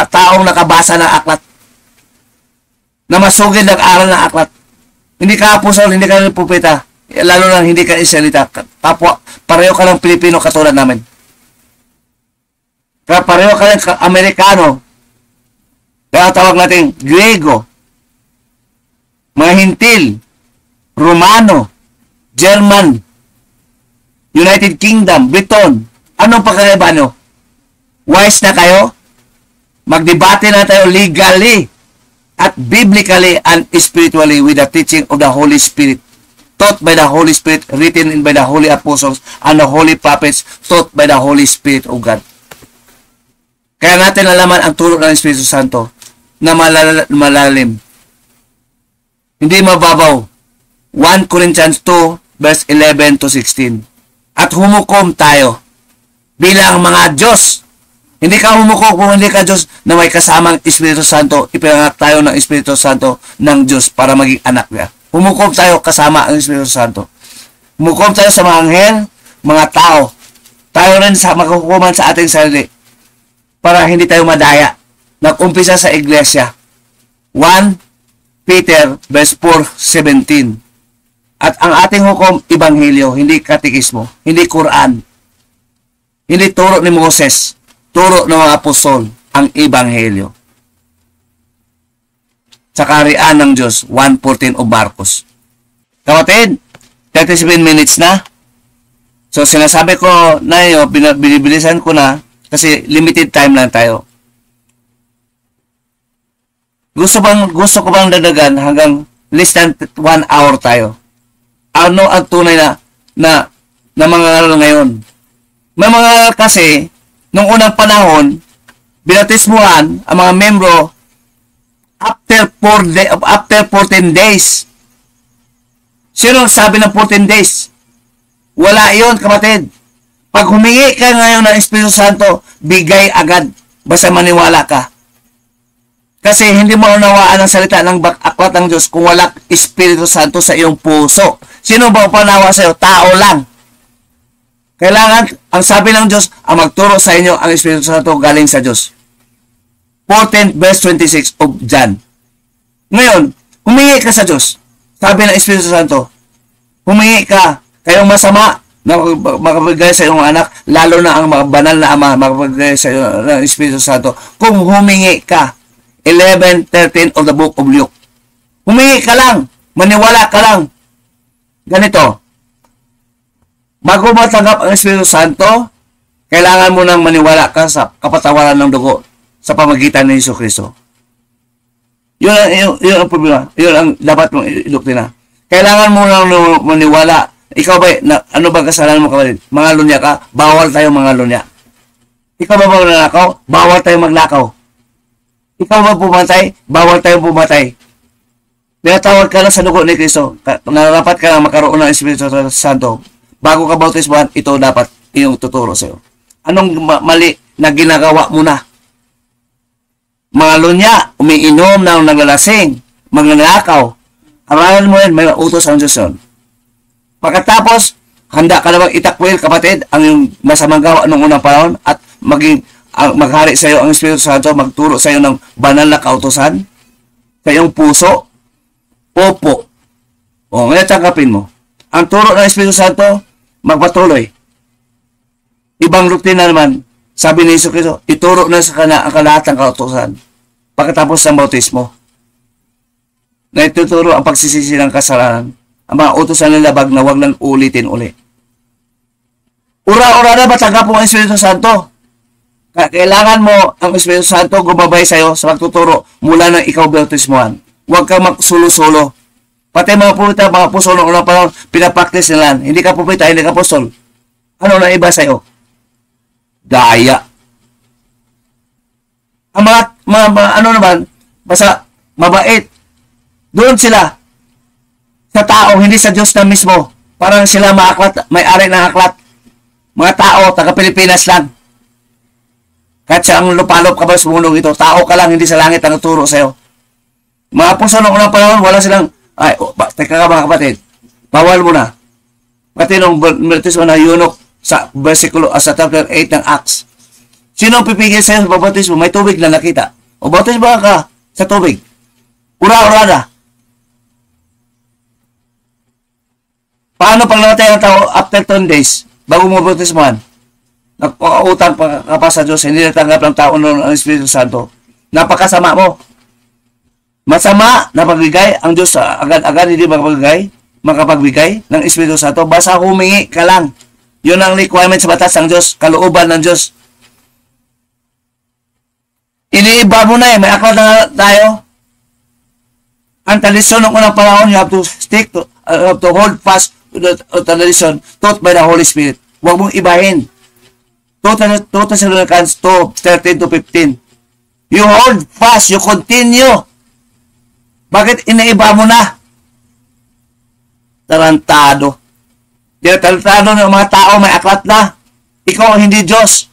taong nakabasa ng aklat. Na masugid ng aral ng aklat. Hindi ka apostol, hindi ka propeta. Lalo na hindi ka Israelita. Kapwa, pareho ka ng Pilipino katulad namin. Pareho ka ng Amerikano. Kaya tawag natin Griego, mga Hintil, Romano, German, United Kingdom, Briton. Anong pagkakaiba nyo? Wise na kayo? Magdebate na tayo legally at biblically and spiritually with the teaching of the Holy Spirit. Taught by the Holy Spirit, written by the Holy Apostles and the Holy Prophets, taught by the Holy Spirit of God. Kaya natin nalaman ang turo ng Espiritu Santo na malalim. Hindi mababaw. 1 Corinthians 2, verse 11 to 16. At humukom tayo bilang mga Diyos. Hindi ka humukom kung hindi ka Diyos na may kasamang Espiritu Santo. Ipinanganak tayo ng Espiritu Santo ng Diyos para maging anak niya. Humukom tayo kasama ang Espiritu Santo. Humukom tayo sa mga anghel, mga tao. Tayo rin sa maghukuman sa ating sarili para hindi tayo madaya. Nag-umpisa sa iglesia. 1 Peter verse 4:17. At ang ating hukom, Ebanghelyo, hindi katikismo, hindi Quran, hindi turo ni Moses, turo ng mga apostol, ang Ebanghelyo. Sa kaharian ng Diyos, 1:14 of Marcos. Kapatid, 37 minutes na. So sinasabi ko na yun, binibilisan ko na kasi limited time lang tayo. Gusto ko bang dadagan hanggang less than 1 hour tayo? Ano ang tunay na mga ano ngayon? May mga kasi, nung unang panahon, binatismuhan ang mga membro after 14 days. Sino sabi ng 14 days? Wala yon, kapatid. Pag humingi ka ngayon ng Espiritu Santo, bigay agad. Basta maniwala ka. Kasi hindi mo unawaan ang salita ng aklat ng Diyos kung wala Espiritu Santo sa iyong puso. Sino ba upanawa sa iyo? Tao lang. Kailangan, ang sabi ng Diyos, ang magturo sa inyo ang Espiritu Santo galing sa Diyos. 14 verse 26 of John. Ngayon, humingi ka sa Diyos. Sabi ng Espiritu Santo, humingi ka, kayong masama na makapagay sa iyong anak, lalo na ang mga banal na ama makapagay sa iyo ng Espiritu Santo. Kung humingi ka, 11:13 of the book of Luke. Humingi ka lang, maniwala ka lang. Ganito, bago matanggap ang Espiritu Santo, kailangan mo nang maniwala ka sa kapatawaran ng dugo sa pamagitan ni Jesucristo. Yun ang problema. Yun ang dapat mong idoktrina. Kailangan mo nang maniwala. Ikaw ba, ano ba kasalanan mo, kapatid? Mga lunya ka? Bawal tayo mga lunya. Ikaw ba magnanakaw? Bawal tayo magnakaw. Ikaw ba pumatay? Bawal tayo pumatay. Pinatawag ka lang sa dugo ni Kristo. Narapat ka lang makaroon ng Espiritu Santo. Bago ka bautismuhan, ito dapat iyong tuturo sa iyo. Anong mali na ginagawa mo na? Mga lunya, umiinom ng naglalasing, magnanakaw. Aralan mo yan, may utos ang Diyos yun. Pagkatapos, handa ka na bang itakwil, kapatid, ang yung masamang gawa ng unang panahon at maghari sa iyo ang Espiritu Santo, magturo sa iyo ng banal na kautusan sa iyong puso. Opo. O, ngayon tanggapin mo. Ang turo ng Espiritu Santo, magpatuloy. Ibang doktrina naman, sabi ni Jesus Cristo, ituro na sa kana ang kalahatang kautusan pagkatapos ng bautismo. Na ituturo ang pagsisisi ng kasalanan. Ang mga utusan ng labag na huwag nang ulitin uli. Ura-ura na matanggap mo ang Espiritu Santo. Kailangan mo ang Espiritu Santo gumabay sa iyo sa pagtuturo mula nang ikaw bautismuhan. Huwag kang magsulo-sulo. Pati mga pupita, mga apostol ng unang panahon, pinapraktis nila. Hindi ka pupita, hindi ka apostol. Ano na iba sa iyo? Daya. Ang mga ano naman, basta mabait. Doon sila sa tao, hindi sa Diyos na mismo. Parang sila maaklat, may-ari ng aklat. Mga tao, taga-Pilipinas lang. Kahit sa ang lupalop ka ba sa mundong ito, tao ka lang, hindi sa langit ang turo sa'yo. Mga apostol ng unang panahon, wala silang, teka ka mga kapatid, bawal mo na. Pati nung baptismo na yunok sa versikulo, sa chapter 8 ng Acts. Sino ang pipigil sa'yo sa baptismo? May tubig na nakita. O baptismo ka sa tubig. Ura-urada. Paano pag namatay ang tao after 10 days, bago mo baptismohan? Nagpakautang ka pa sa Diyos, hindi natanggap ng tao noon ang Espiritu Santo. Napakasama mo. Masama na pagbigay, ang Diyos agad-agad hindi makapagbigay ng Espiritu Santo. Basta humingi ka lang. Yun ang requirement sa batas ng Diyos, kalooban ng Diyos. Iniiba mo na may aklat na tayo. Ang tradisyon ng unang panahon, you have to stick to, have to hold fast to the tradition taught by the Holy Spirit. Huwag mong ibahin. 2 Thessalonians 2:13-15. You hold fast, you continue. Bakit inaiba mo na? Tarantado. Tarantado ng mga tao, may aklat na. Ikaw hindi Diyos.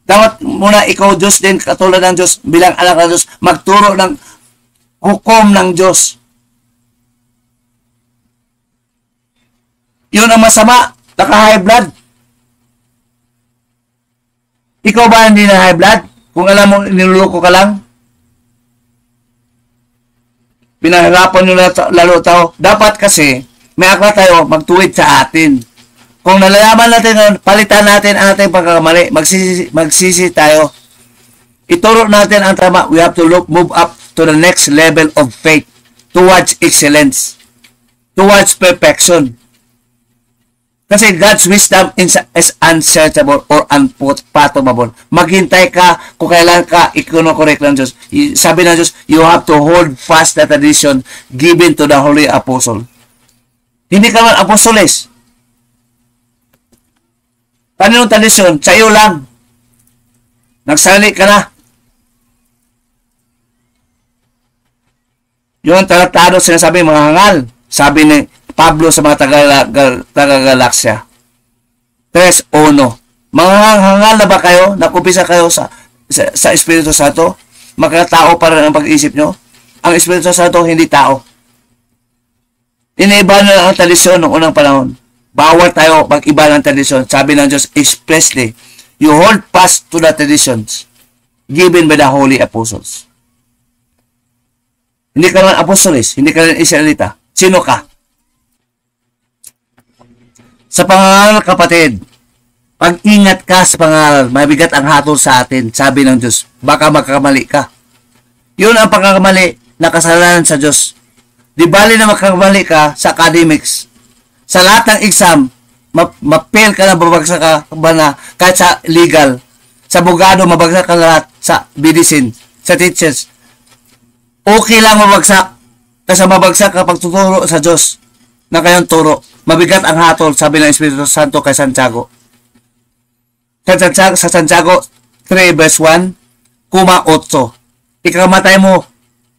Dapat muna ikaw Diyos din, katulad ng Diyos, bilang anak ng Diyos, magturo ng hukom ng Diyos. Yun ang masama. Naka-high blood. Ikaw ba hindi na high blood? Kung alam mo, niluloko ka lang? Pinahirapan nyo na lalo tao. Dapat kasi, may aklat tayo, magtuwid sa atin. Kung nalalaman natin, palitan natin ang ating pagkakamali, magsisi tayo. Ituro natin ang tama. We have to move up to the next level of faith, towards excellence, towards perfection. Kasi God's wisdom is unsearchable or unfathomable. Maghintay ka kung kailan ka ikonokorek ng Diyos. Sabi ng Diyos, you have to hold fast the tradition given to the Holy Apostle. Hindi ka man apostoles. Paano tradisyon? Sa iyo lang. Nagsali ka na. Yun, talatado sinasabi mga hangal. Sabi ni Pablo sa mga taga-galaksya. 3:1. Mga hangal na ba kayo? Nakupisa kayo sa Espiritu Santo? Magkatao para ang pag-isip nyo? Ang Espiritu Santo hindi tao. Iniba na ang tradisyon ng unang panahon. Bawal tayo mag-iba ng tradisyon. Sabi ng Diyos expressly, you hold fast to the traditions given by the Holy Apostles. Hindi ka man apostolis, hindi ka rin Israelita. Sino ka? Sa pangaral, kapatid, pag-ingat ka sa pangaral, mabigat ang hatol sa atin, sabi ng Diyos. Baka magkakamali ka. Yun ang pagkakamali na kasalanan sa Diyos. Di bali na magkakamali ka sa academics. Sa lahat ng exam, ma-fail ka na, babagsak ka ba na, kahit sa legal, sa abogado, mabagsak ka lahat, sa medicine, sa teachers. Okay lang mabagsak. Kasi mabagsak ka pagtuturo sa Diyos na kayong turo. Mabigat ang hatol, sabi ng Espiritu Santo kay Santiago. Sa Santiago 3:1, 8. Ikamatay mo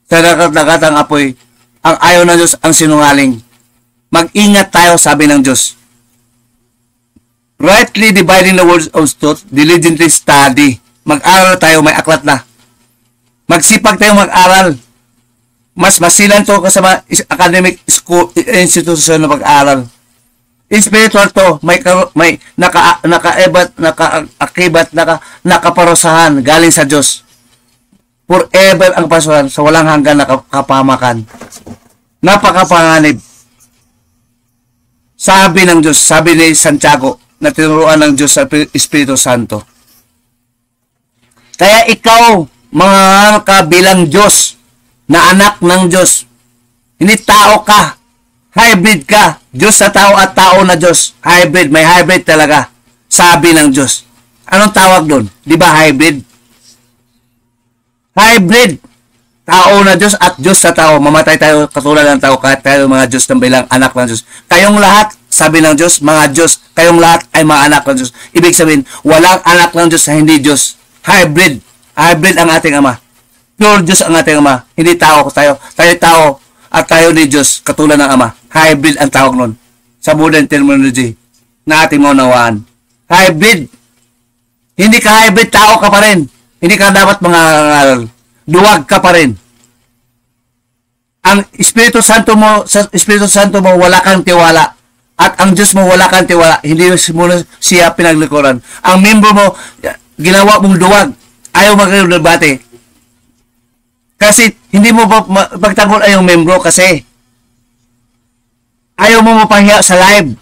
sa dagat-dagatang apoy. Ang ayaw ng Diyos ang sinungaling. Mag-ingat tayo, sabi ng Diyos. Rightly dividing the words of truth, diligently study. Mag-aral tayo, may aklat na. Magsipag tayo mag-aral. Mas masilan to kasama academic school institution na pag-aral. Spiritual to, may nakaparusahan galing sa Diyos. Forever ang parusahan sa walang hanggan na kapamakan. Napakapanganib. Sabi ng Diyos, sabi ni Santiago, na tinuruan ng Diyos sa Espiritu Santo. Kaya ikaw, mga ka bilang Diyos, na anak ng Diyos. Hindi tao ka. Hybrid ka. Diyos sa tao at tao na Diyos. Hybrid. May hybrid talaga. Sabi ng Diyos. Anong tawag doon? Di ba hybrid? Hybrid. Tao na Diyos at Diyos sa tao. Mamatay tayo katulad ng tao kahit tayo mga Diyos ng bilang anak ng Diyos. Kayong lahat, sabi ng Diyos, mga Diyos. Kayong lahat ay mga anak ng Diyos. Ibig sabihin, walang anak ng Diyos na hindi Diyos. Hybrid. Hybrid ang ating Ama. Pure Diyos ang ating Ama. Hindi tao tayo. Tayo tao. at tayo ni Diyos katulad ng Ama. Hybrid ang tawag nun sa modern terminology na ating maunawaan. Hybrid. Hindi ka hybrid, tao ka pa rin. Hindi ka dapat mga duwag ka pa rin. Ang Espiritu Santo mo, sa Espiritu Santo mo, wala kang tiwala. At ang Diyos mo, wala kang tiwala. Hindi mo siya pinaglikuran. Ang membro mo, ginawa mong duwag. Ayaw magdebate. Kasi hindi mo pagtanggol ay yung membro kasi ayaw mo mapahiya sa live.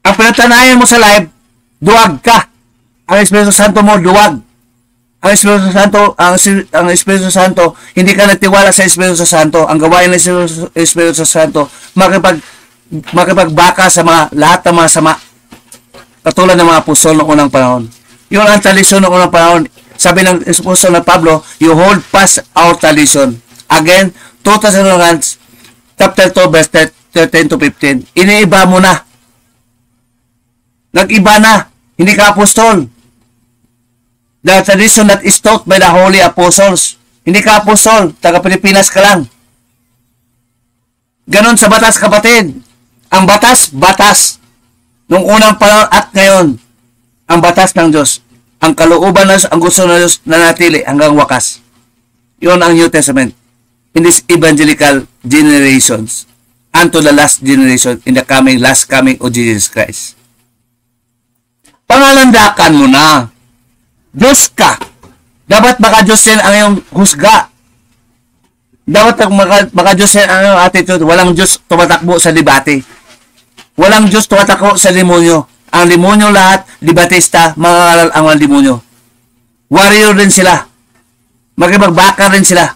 Ang pinatanayan mo sa live, duwag ka. Ang Espiritu Santo mo, duwag. Ang Espiritu Santo, hindi ka nagtiwala sa Espiritu Santo. Ang gawain ng Espiritu Santo, makipagbaka sa lahat ng mga sama. Katulad ng mga apostol noong unang panahon. Yun ang tradisyon noong unang panahon. Sabi ng apostol na Pablo, you hold fast our tradition. Again, 2 Thessalonians chapter 2, verse 13 to 15. Iniiba mo na. Nag-iba na. Hindi ka apostol. The tradition that is taught by the holy apostles. Hindi ka apostol, taga Pilipinas ka lang. Ganon sa batas, kapatid. Ang batas, batas. Nung unang panahon at ngayon, ang batas ng Diyos. Ang kalooban na ang gusto ng Diyos na natili hanggang wakas. Yun ang New Testament. In this evangelical generations, unto the last generation, in the last coming of Jesus Christ. Pangalandakan mo na. Diyos ka. Dapat maka-Diyos yan ang iyong husga. Dapat maka-Diyos yan ang iyong attitude. Walang Diyos tumatakbo sa debate. Walang Diyos tumatakbo sa demonyo. Ang demonyo lahat, debatista, mga ang mga demonyo. Warrior din sila. Makipagbaka rin sila.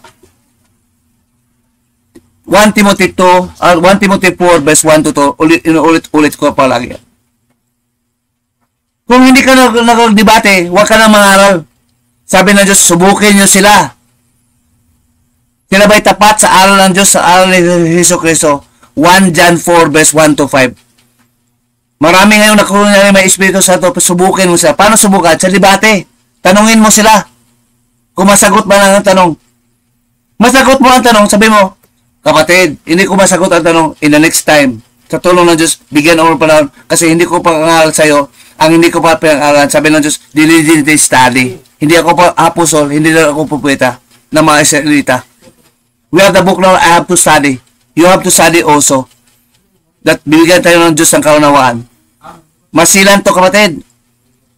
1 Timothy 4, verse 1 to 2, inuulit ko palagi. Kung hindi ka nag-debate, huwag ka na mangaral. Sabi ng Diyos, subukin nyo sila. Sila ba'y tapat sa aral ng Diyos, sa aral ni Hesus Kristo? 1 John 4, verse 1 to 5. Marami ngayon nakuha na may Espiritu Santo, subukin mo sila. Paano subukan? Sa debate. Tanungin mo sila. Kung masagot ba lang ang tanong. Masagot mo ang tanong, sabi mo, kapatid, hindi ko masagot ang tanong in the next time. Sa tulong ng Diyos, bigyan ako ng panahon kasi hindi ko pang-aral sa'yo. Ang hindi ko pa pinag-aralan, sabi ng Diyos, diligently study. Hindi ako pa apostol, hindi na ako pupweta na mga Israelita. We have the book now, I have to study. You have to study also. That bibigyan tayo ng Diyos ng kaunawaan. Masilan to, kapatid.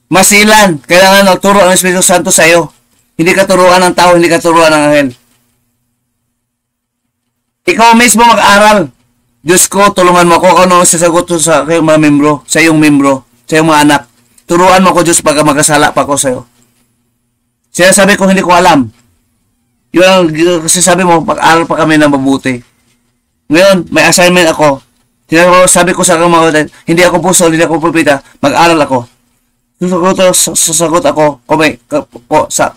Masilan. Kailangan nagturo ang Espiritu Santo sa iyo. Hindi ka turuan ng tao, hindi ka turuan ng anghel. Ikaw mismo mag-aral. Diyos ko, tulungan mo ako kung ano sasagot sa kayong mga membro, sa iyong membro, sa iyong mga anak. Turuan mo ako, Diyos, pagka magkasala pa ako sa iyo. Sinasabi ko, hindi ko alam. Yun ang kasi sabi mo, mag-aral pa kami ng mabuti. Ngayon, may assignment ako. Sabi ko sa mga hindi ako puso, hindi ako propeta, mag-aral ako. Sasagot ako sa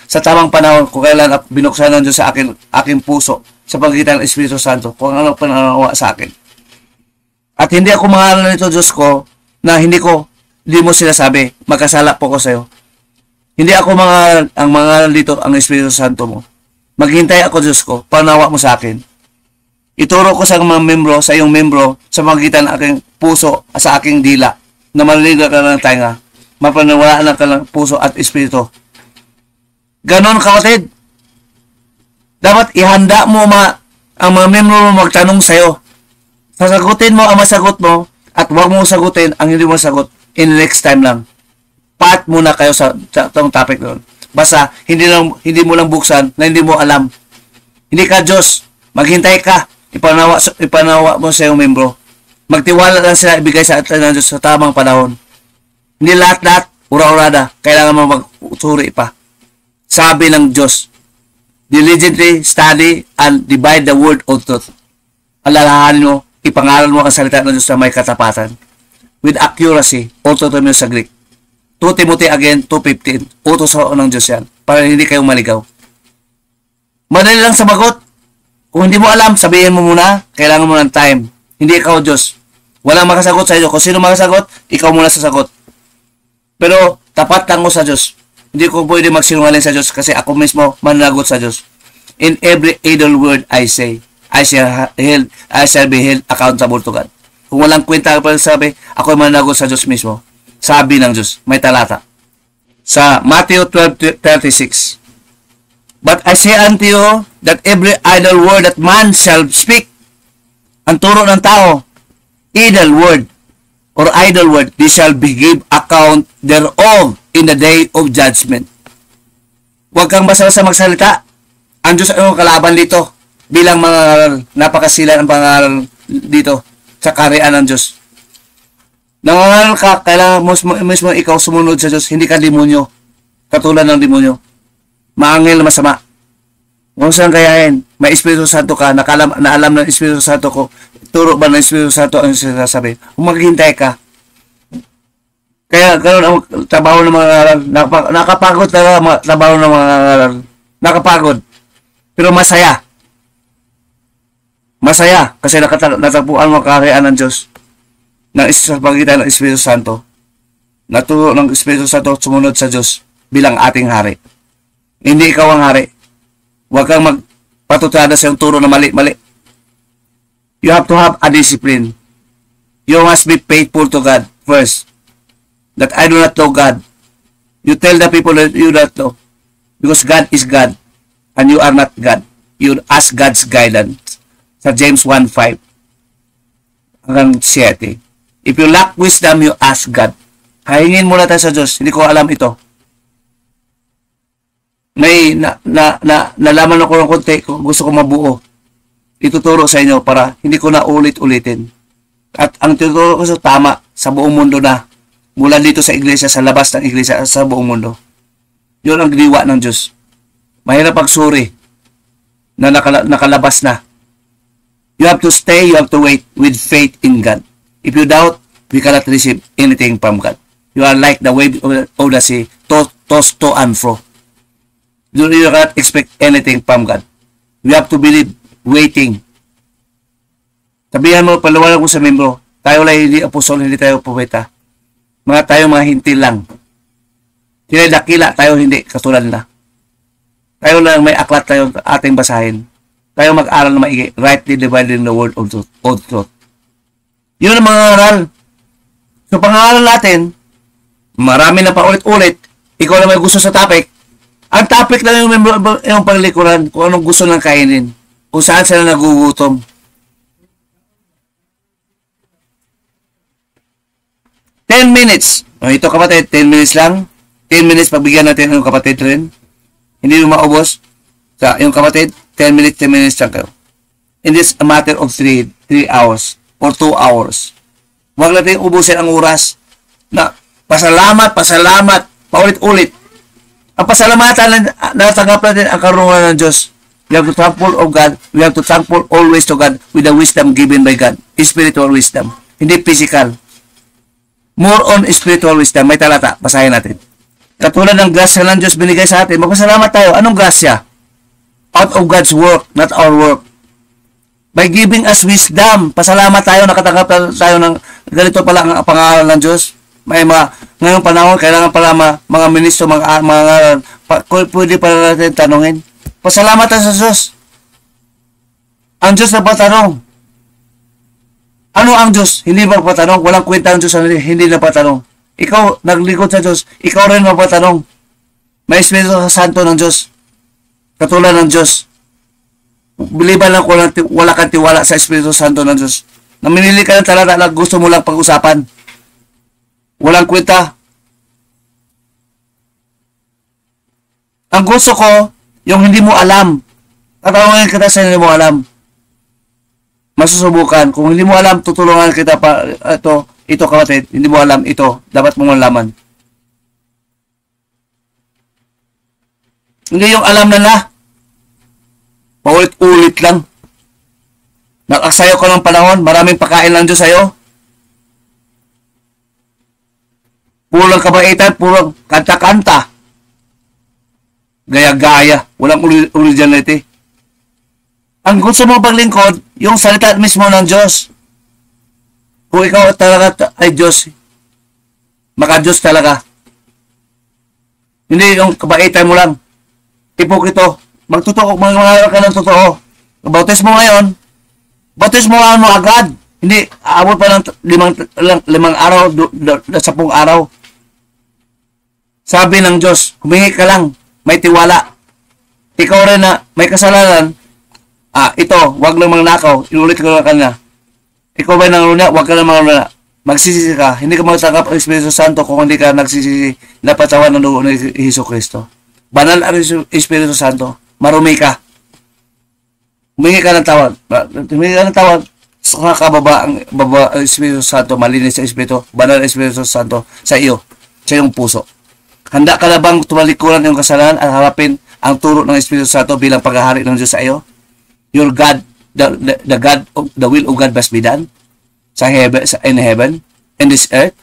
sa tamang panahon kung kailan binuksan ng Diyos sa aking puso sa pagitan ng Espiritu Santo kung ano pananawa sa akin. At hindi ako mangaral nito, Diyos ko, na hindi mo sinasabi, magkasala po ko sa iyo. Hindi ako ang mangaral dito ang Espiritu Santo mo. Maghintay ako, Diyos ko, panawa mo sa akin. Ituro ko sa mga membro, sa iyong membro, sa pagitan ng aking puso, sa aking dila, na marinig ka ng tainga, mapaniwalaan ka ng puso at espiritu. Ganon, kapatid. Dapat ihanda mo ang mga membro mo magtanong sa'yo. Sasagutin mo ang masagot mo at huwag mo sagutin ang hindi mo sagot in next time lang. Pat muna kayo sa itong topic doon. Basta hindi mo lang buksan na hindi mo alam. Hindi ka Diyos. Maghintay ka. Ipanawa mo sa iyong membro. Magtiwala lang sila ibigay sa atin ng Diyos sa tamang panahon. Hindi lahat-lahat, ura-urada, kailangan mo magsuri pa. Sabi ng Diyos, diligently study and divide the word of truth. Alalahanin mo, ipangaral mo ang salita ng Diyos na may katapatan. With accuracy, utos mo sa Greek. 2 Timothy again, 2:15. Utos ng Diyos yan, para hindi kayong maligaw. Madali lang sabagot. Kung hindi mo alam, sabihin mo muna, kailangan mo ng time. Hindi ikaw Diyos. Walang makasagot sa iyo. Kung sino makasagot, ikaw muna sasagot. Pero tapat lang ko sa Diyos. Hindi ko pwede magsinungaling sa Diyos kasi ako mismo manlagot sa Diyos. in every idle word I say. I shall be held accountable to God. Kung walang kwenta pa sabi, ako managot sa Diyos mismo. Sabi ng Diyos, may talata. Sa Matthew 12:36. But I say unto you that every idle word that man shall speak, ang turo ng tao, idle word or idle word, they shall be give account thereof in the day of judgment. Huwag kang basta-basta magsalita. Ang Diyos ang kalaban dito bilang mga napakasila ng pangaral dito sa kaharian ng Diyos. Nangangaral ka, kailangan mismo ikaw sumunod sa Diyos, hindi ka demonyo. Katulad ng demonyo. Maangel, masama. Kung saan kayahin, may Espiritu Santo ka, naalam ng Espiritu Santo ko, turo ba ng Espiritu Santo ang sinasabi? Kung maghihintay ka, kaya ganoon ang trabaho ng mga aral. Nakapagod talaga trabaho ng mga aral. Nakapagod. Pero masaya. Masaya kasi natagpuan mo kaharian ng Diyos sa pagitan ng Espiritu Santo. Naturo ng Espiritu Santo sumunod sa Diyos bilang ating hari. Hindi ikaw ang hari. Huwag kang magpatutada sa iyong turo na mali-mali. You have to have a discipline. You must be faithful to God first. That I do not know God. You tell the people that you don't know. Because God is God. And you are not God. You ask God's guidance. Sa James 1:5 hanggang 7. If you lack wisdom, you ask God. Hahingin muna tayo sa Diyos. Hindi ko alam ito. May nalaman ako ng konti kung gusto ko mabuo. Ituturo sa inyo para hindi ko na ulit-ulitin. At ang tuturo ko sa tama sa buong mundo na mula dito sa iglesia, sa labas ng iglesia, sa buong mundo. Yun ang giniwa ng Diyos. Mahirap pagsuri na nakalabas na. You have to stay, you have to wait with faith in God. If you doubt, we cannot receive anything from God. You are like the wave of the sea, tossed to and fro. You cannot expect anything from God. We have to believe, waiting. Sabihan mo, paliwanag ko sa membro, tayo lang hindi apostol, hindi tayo propeta. Tayo mga hintil lang. Sila dakila, tayo hindi, katulad na. Tayo lang may aklat tayo ating basahin. Tayo mag-aral na maigi, rightly dividing the word of truth. Yun ang mga aral. So, pang-aaral natin, marami na paulit-ulit, ikaw na may gusto sa topic. Ang topic lang yung paglikuran, kung anong gusto ng kainin, kung saan sila nagugutom. 10 minutes. Ito kapatid, 10 minutes lang. 10 minutes, pagbigyan natin yung kapatid rin. Hindi mo maubos. Sa yung kapatid, 10 minutes lang kayo. In this a matter of 3 hours or 2 hours. Huwag natin ubusin ang oras na pasalamat, paulit-ulit. Ang pasalamatan na natanggap natin ang karunungan ng Diyos. We have to thankful of God. We have to thankful always to God with the wisdom given by God. Spiritual wisdom. Hindi physical. More on spiritual wisdom. May talata. Basahin natin. Katulad ng grasya ng Diyos binigay sa atin, magpasalamat tayo. Anong grasya? Out of God's work, not our work. By giving us wisdom, pasalamat tayo, nakatanggap tayo ng ganito pala ang pangaral ng Diyos. May ngayong panahon, kailangan pala mga ministro, pwede pala natin tanungin. Pasalamat tayo sa Diyos. Ang Diyos na patanong. Ano ang Diyos? Hindi magpatanong. Walang kwenta ang Diyos, hindi na patanong. Ikaw, naglikod sa Diyos, ikaw rin magpatanong. May Espiritu Santo ng Diyos. Katulad ng Diyos. Biliban lang kung wala kang tiwala sa Espiritu Santo ng Diyos. Naminili ka ng talata na gusto mo lang pag-usapan. Walang kwenta. Ang gusto ko, yung hindi mo alam. Tatanungin kita sa hindi mo alam. Masusubukan. Kung hindi mo alam, tutulungan kita pa ito kapatid, hindi mo alam ito, dapat mong malaman. Hindi yung alam na paulit-ulit lang. Nakasayo ka ng panahon, maraming pakain lang Diyos sa'yo. Pulang kabaitan, pulang kanta-kanta. Gaya-gaya, walang originality. Ang gusto mo paglingkod, yung salita mismo ng Diyos. Kung ikaw talaga ay Diyos, maka-Diyos talaga. Hindi yung kabaitan mo lang. Ipok ito. Magtotoo, mga ka ng totoo. Bautis mo ngayon, bautis mo ano agad. Hindi, aabot pa ng limang araw, 10 araw. Sabi ng Diyos, humingi ka lang, may tiwala. Ikaw rin na may kasalanan, ito, wag lang mangnakaw, inulit ko na kanya. Ikaw ba nangruna, wag ka lang mangruna. Magsisisi ka, hindi ka magtanggap ang Espiritu Santo kung hindi ka nagsisisi na patawan ng dugo ni Hesus Kristo. Banal ang Espiritu Santo, marumi ka. Humingi ka ng tawad. Humingi ka ng tawad, saka kababa ang Espiritu Santo, malinis sa Espiritu, banal ang Espiritu Santo sa iyo, sa iyong puso. Handa ka na bang tumalikuran yung kasalanan at harapin ang turo ng Espiritu Santo bilang paghahari ng Diyos sa iyo? Your God, the will of God must be done sa heaven, in heaven, in this earth.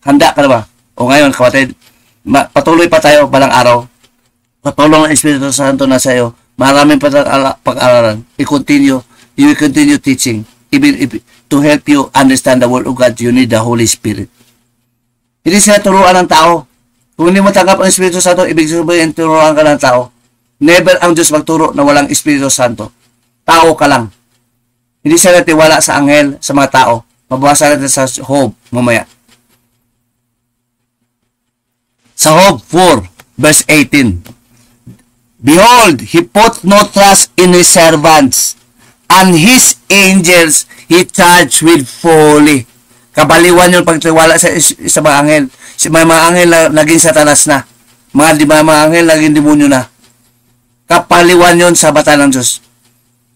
Handa ka na ba? O ngayon, kapatid, patuloy pa tayo balang araw. Patulong ng Espiritu Santo na sa iyo. Maraming pag-aralan. You will continue teaching. Even if, to help you understand the Word of God, you need the Holy Spirit. Hindi sila turuan ng tao. Kung hindi mo tanggap ang Espiritu Santo, ibig sabihin turuan ka ng tao. Never ang Diyos magturo na walang Espiritu Santo. Tao ka lang. Hindi sila tiwala sa anghel, sa mga tao. Mabasa natin sa Job mamaya. Sa Job 4, verse 18. Behold, he put no trust in his servants, and his angels he charged with folly. Kabaliwan yung pagtiwala sa mga anghel. Si mga anghel na naging satanas na. Mga anghel naging demonyo na. Kapaliwan yon sa mata ng Diyos.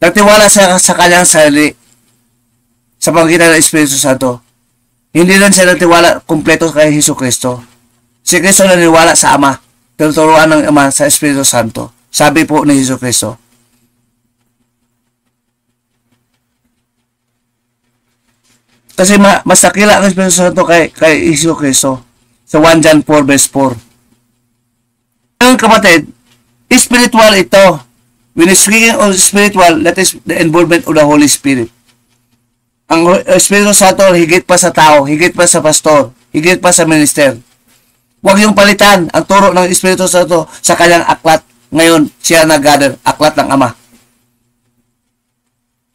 Nagtiwala sa kanyang sarili sa pamagitan ng Espiritu Santo. Hindi lang siya nagtiwala kumpleto kay Hesus Kristo. Si Kristo naniwala sa Ama. Tinuturuan ng Ama sa Espiritu Santo. Sabi po ni Hesus Kristo, kasi mas nakila ang Espiritu Santo kay Hesus Kristo sa 1 John 4 verse 4. Ang kapatid, spiritual ito. When speaking of spiritual, that is the involvement of the Holy Spirit. Ang Espiritu Santo higit pa sa tao, higit pa sa pastor, higit pa sa minister. Huwag yung palitan ang turo ng Espiritu Santo sa kanyang aklat. Ngayon, siya nag-gather, aklat ng Ama.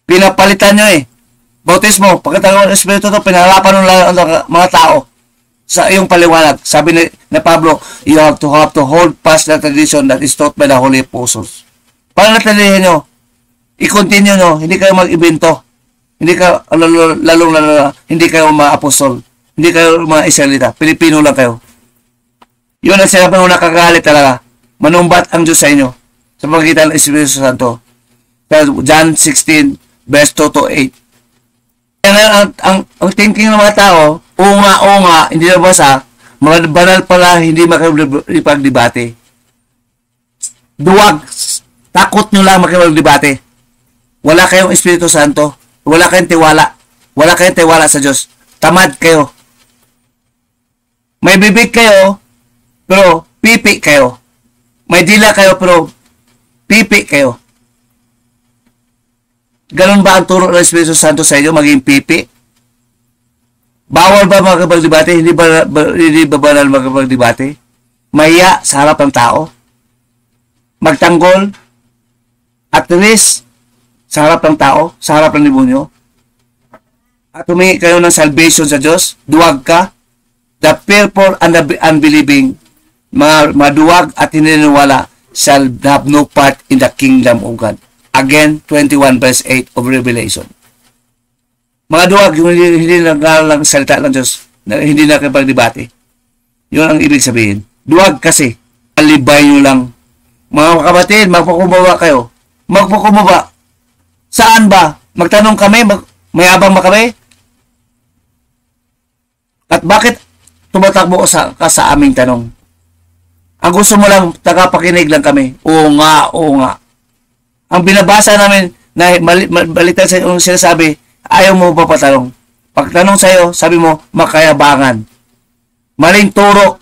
Pinapalitan nyo bautismo, pagkatapos ng Espiritu to, pinaharapan ng mga tao sa iyong paliwanag. Sabi ni Pablo, you have to hold fast the tradition that is taught by the Holy Apostles. Paano natalihin nyo? I-continue nyo, hindi kayo mag-ibento. Hindi kayo, lalong hindi kayo mga apostol. Hindi kayo mga Israelita. Pilipino lang kayo. Yun ang sinabi mo nakagalit talaga. Manumbat ang Diyos sa inyo sa pagkita ng Espiritu Santo. John 16, verse 2 to 8. Ang thinking ng mga tao, unga, hindi na basa, mga banal pala, hindi makipagdebate. Duwag, takot nyo lang makipagdebate. Wala kayong Espiritu Santo, wala kayong tiwala sa Diyos. Tamad kayo. May bibig kayo, pero pipi kayo. May dila kayo, pero pipi kayo. Ganun ba ang turo ng Espiritu Santo sa inyo, maging pipi? Bawal ba makapagdebate? Hindi ba banal makapagdebate? Mahiya sa harap ng tao? Magtanggol? At risk sa harap ng tao? Sa harap ng demonyo? At humingi kayo ng salvation sa Diyos? Duwag ka? The fearful and the unbelieving, mga maduwag at hininiwala shall have no part in the kingdom of God. Again, 21 verse 8 of Revelation. Mga duwag, yung hindi lang salita ng Diyos, hindi nakipagdebate. Yun ang ibig sabihin. Duwag kasi, alibay nyo lang. Mga kapatid, magpakumbaba kayo. Magpakumbaba. Saan ba? Magtanong kami, mayabang ba kami? At bakit tumatakbo ka sa aming tanong? Ang gusto mo lang, tagapakinig lang kami. Oo nga. Ang binabasa namin na balitan sa yung sinasabi, ayaw mo pa patanong. Pagtanong sa'yo, sabi mo, makayabangan. Maling turo.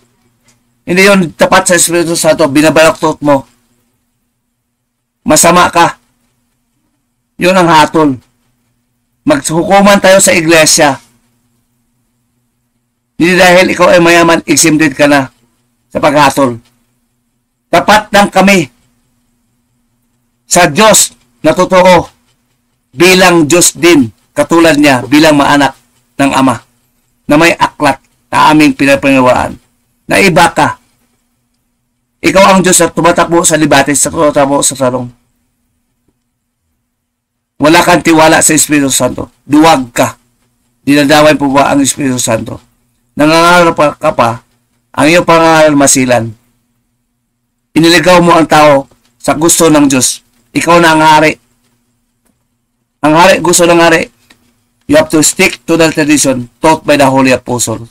Hindi yun tapat sa Espiritu Santo, binabalaktot mo. Masama ka. Yun ang hatol. Maghukuman tayo sa iglesia. Hindi dahil ikaw ay mayaman, exempted ka na sa paghatol. Tapat lang kami. sa Diyos na totoo, bilang Diyos din, katulad niya, bilang maanak ng Ama, na may aklat na aming pinapangawaan, na iba ka. Ikaw ang Diyos na tumatakbo sa libatis, sa tumatakbo sa talong. Wala kang tiwala sa Espiritu Santo. Duwag ka. Dinadaway po ba ang Espiritu Santo? Nangangarap ka pa, ang iyong pangangaral masilan. Iniligaw mo ang tao sa gusto ng Diyos. Ikaw na ang hari. Ang hari, gusto ng hari. You have to stick to the tradition taught by the Holy Apostle.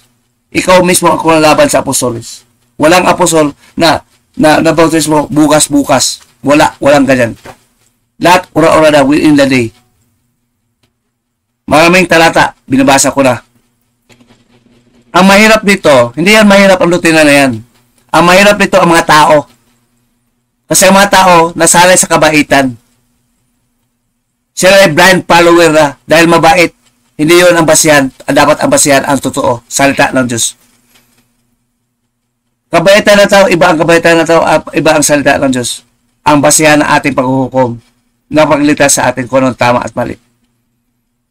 Ikaw mismo ang kumalaban sa apostolis. Walang apostol na bautismo bukas-bukas. Walang ganyan. Lahat ora-ora na within the day. Maraming talata, binabasa ko na. Ang mahirap dito, hindi yan mahirap ang lutina na yan. Ang mahirap dito ang mga tao. Kasi ang mga tao, nasanay sa kabaitan. Sila ay blind follower na dahil mabait. Hindi yun ang basihan. Dapat ang basihan ang totoo. Salita ng Diyos. Kabaitan na tao, iba ang kabaitan na tao, iba ang salita ng Diyos. Ang basihan ng ating paghuhukom na paglitas sa atin kung anong tama at mali.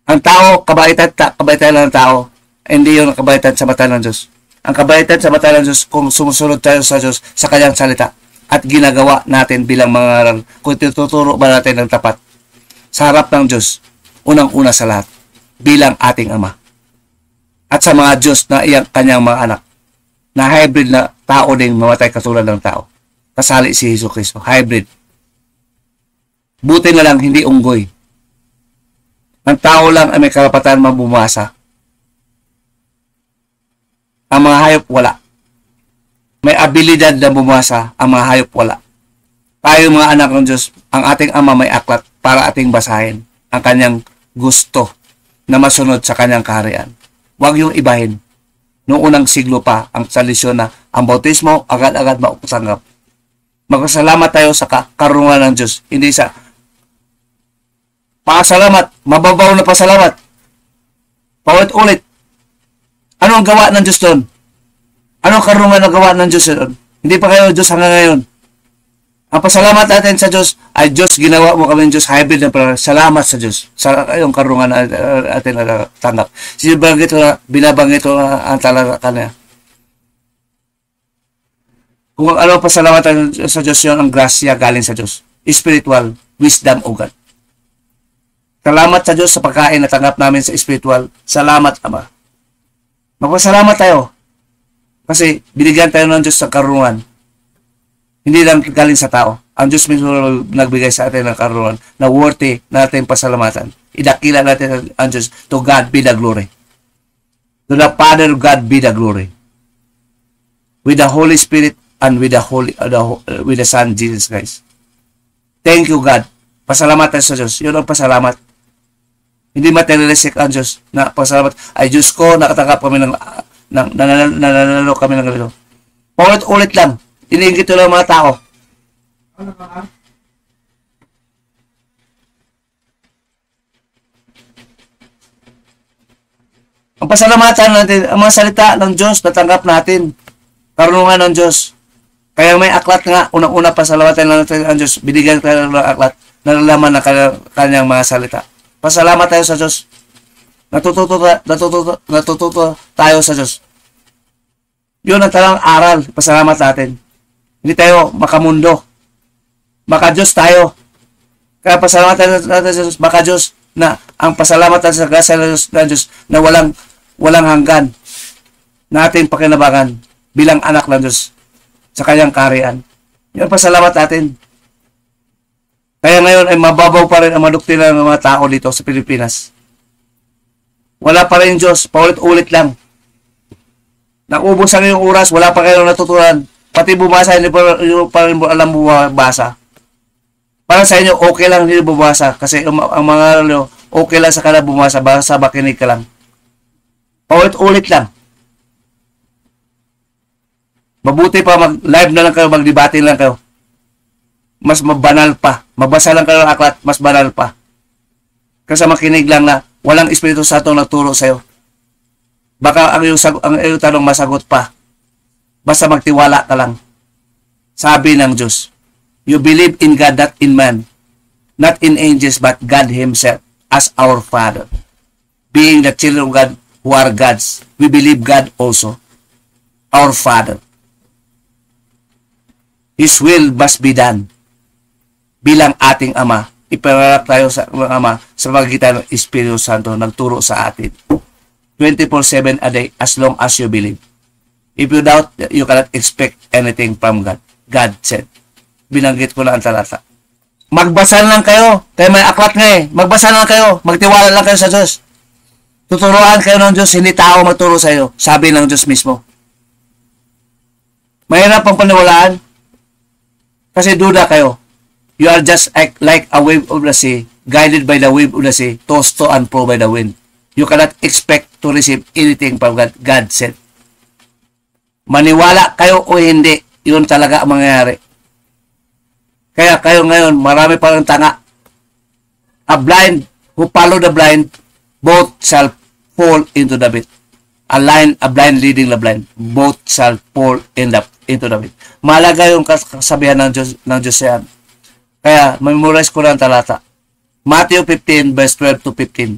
Ang tao, kabaitan lang ng tao, hindi yun ang kabaitan sa mata ng Diyos. Ang kabaitan sa mata ng Diyos kung sumusunod tayo sa Diyos sa kanyang salita at ginagawa natin bilang mga aral, kung tinuturo ba natin ng tapat sa harap ng Diyos, unang-una sa lahat, bilang ating Ama. At sa mga Diyos na iyang kanyang mga anak, na hybrid na tao ding mamatay katulad ng tao. Kasali si Hesus Kristo, hybrid. Buti na lang, hindi unggoy. Ang tao lang ay may karapatan mabumasa. Ang mga hayop, wala. May abilidad na bumasa, ang mga hayop, wala. Tayo mga anak ng Diyos, ang ating Ama may aklat para ating basahin ang kanyang gusto na masunod sa kanyang kaharian. Huwag yung ibahin. Noong unang siglo pa, ang salisyon na ang bautismo, agad-agad maupasanggap. Magpasalamat tayo sa karunungan ng Diyos, hindi sa pasalamat, mababaw na pasalamat. Paulit-ulit. Ano ang gawa ng Diyos doon? Ano ang karunungan na gawa ng Diyos doon? Hindi pa kayo Diyos hanggang ngayon. Ang pasalamat natin sa Diyos ay Diyos, ginawa mo kami ng Diyos, hybrid na salamat sa Diyos. Sa yung karunungan natin na tanggap. Binabanggit ko ang talaga kanya. Kung ano ang pasalamat sa Diyos, yun ang grasya galing sa Diyos. Spiritual wisdom o God. Salamat sa Diyos sa pagkain na tanggap namin sa spiritual. Salamat, Ama. Magpasalamat tayo. Kasi binigyan tayo ng Diyos sa karunungan. Hindi lang galing sa tao. Ang Diyos mismo nagbigay sa atin ng karunungan na worthy natin pasalamatan. Idakila natin ang Diyos. To God be the glory. To the Father God be the glory. With the Holy Spirit and with the Son Jesus Christ. Thank you, God. Pasalamat tayo sa Diyos. Yun ang pasalamat. Hindi materialistic ang Diyos na pasalamat. Ay Diyos ko, nakatanggap kami nananalo kami ng ganito. Paulit-ulit lang. Iniingit ko lang mga tao. Ang pasalamatan natin, ang mga salita ng Diyos, natanggap natin. Karunungan ng Diyos. Kaya may aklat nga, unang-una pasalamatan natin ang Diyos. Binigyan tayo ng aklat, nalalaman ng kanyang mga salita. Pasalamat tayo sa Diyos. Natututo tayo sa Diyos. Yun ang talang aral. Pasalamat natin. Hindi tayo makamundo. Maka-Diyos tayo. Kaya pasalamat natin sa Diyos. Maka-Diyos na ang pasalamat natin sa grasya ng Diyos na walang hanggan na ating pakinabangan bilang anak ng Diyos sa kanyang kaharian. Yun ang pasalamat natin. Kaya ngayon ay mababaw pa rin ang madoktrina ng mga tao dito sa Pilipinas. Wala pa rin Diyos, paulit-ulit lang. Nakubos ang iyong oras, wala pa kayong natutunan. Pati bumasa, hindi pa rin alam bumasa. Para sa inyo, okay lang hindi bumasa. Kasi ang mga okay lang sa kanila bumasa, basta makinig ka lang. Paulit-ulit lang. Mabuti pa mag-live na lang kayo, mag-debate lang kayo. Mas mabanal pa. Magbasa lang kayo ng aklat, mas banal pa. Kasi makinig lang na walang Espiritu Santo nagturo sa'yo. Baka ang iyong tanong masagot pa. Basta magtiwala ka lang. Sabi ng Diyos, you believe in God, not in man. not in angels, but God Himself as our Father. Being the children of God who are God's, we believe God also, our Father. His will must be done. Bilang ating Ama, ipangarap tayo sa Ama sa magitan ng Espiritu Santo nagturo sa atin. 24/7 a day as long as you believe. If you doubt, you cannot expect anything from God. God said. Binanggit ko na ang talata. Magbasa lang kayo. Kaya may aklat nga eh. Magbasa lang kayo. Magtiwala lang kayo sa Diyos. Tuturuan kayo ng Diyos, hindi tao magturo sa iyo. Sabi ng Diyos mismo. Mahirap ang paniwalaan. Kasi duda kayo. You are just like a wave of the sea, guided by the wave of the sea, tossed to and fro by the wind. You cannot expect to receive anything from God. God said. Maniwala kayo o hindi, yun talaga ang mangyayari. Kaya kayo ngayon, marami parang tanga. A blind who follow the blind, both shall fall into the pit. A blind leading the blind, both shall fall into the pit. Malaga yung kasabihan ng Diyos yan. Kaya, memorize ko na ang talata. Matthew 15, verse 12 to 15.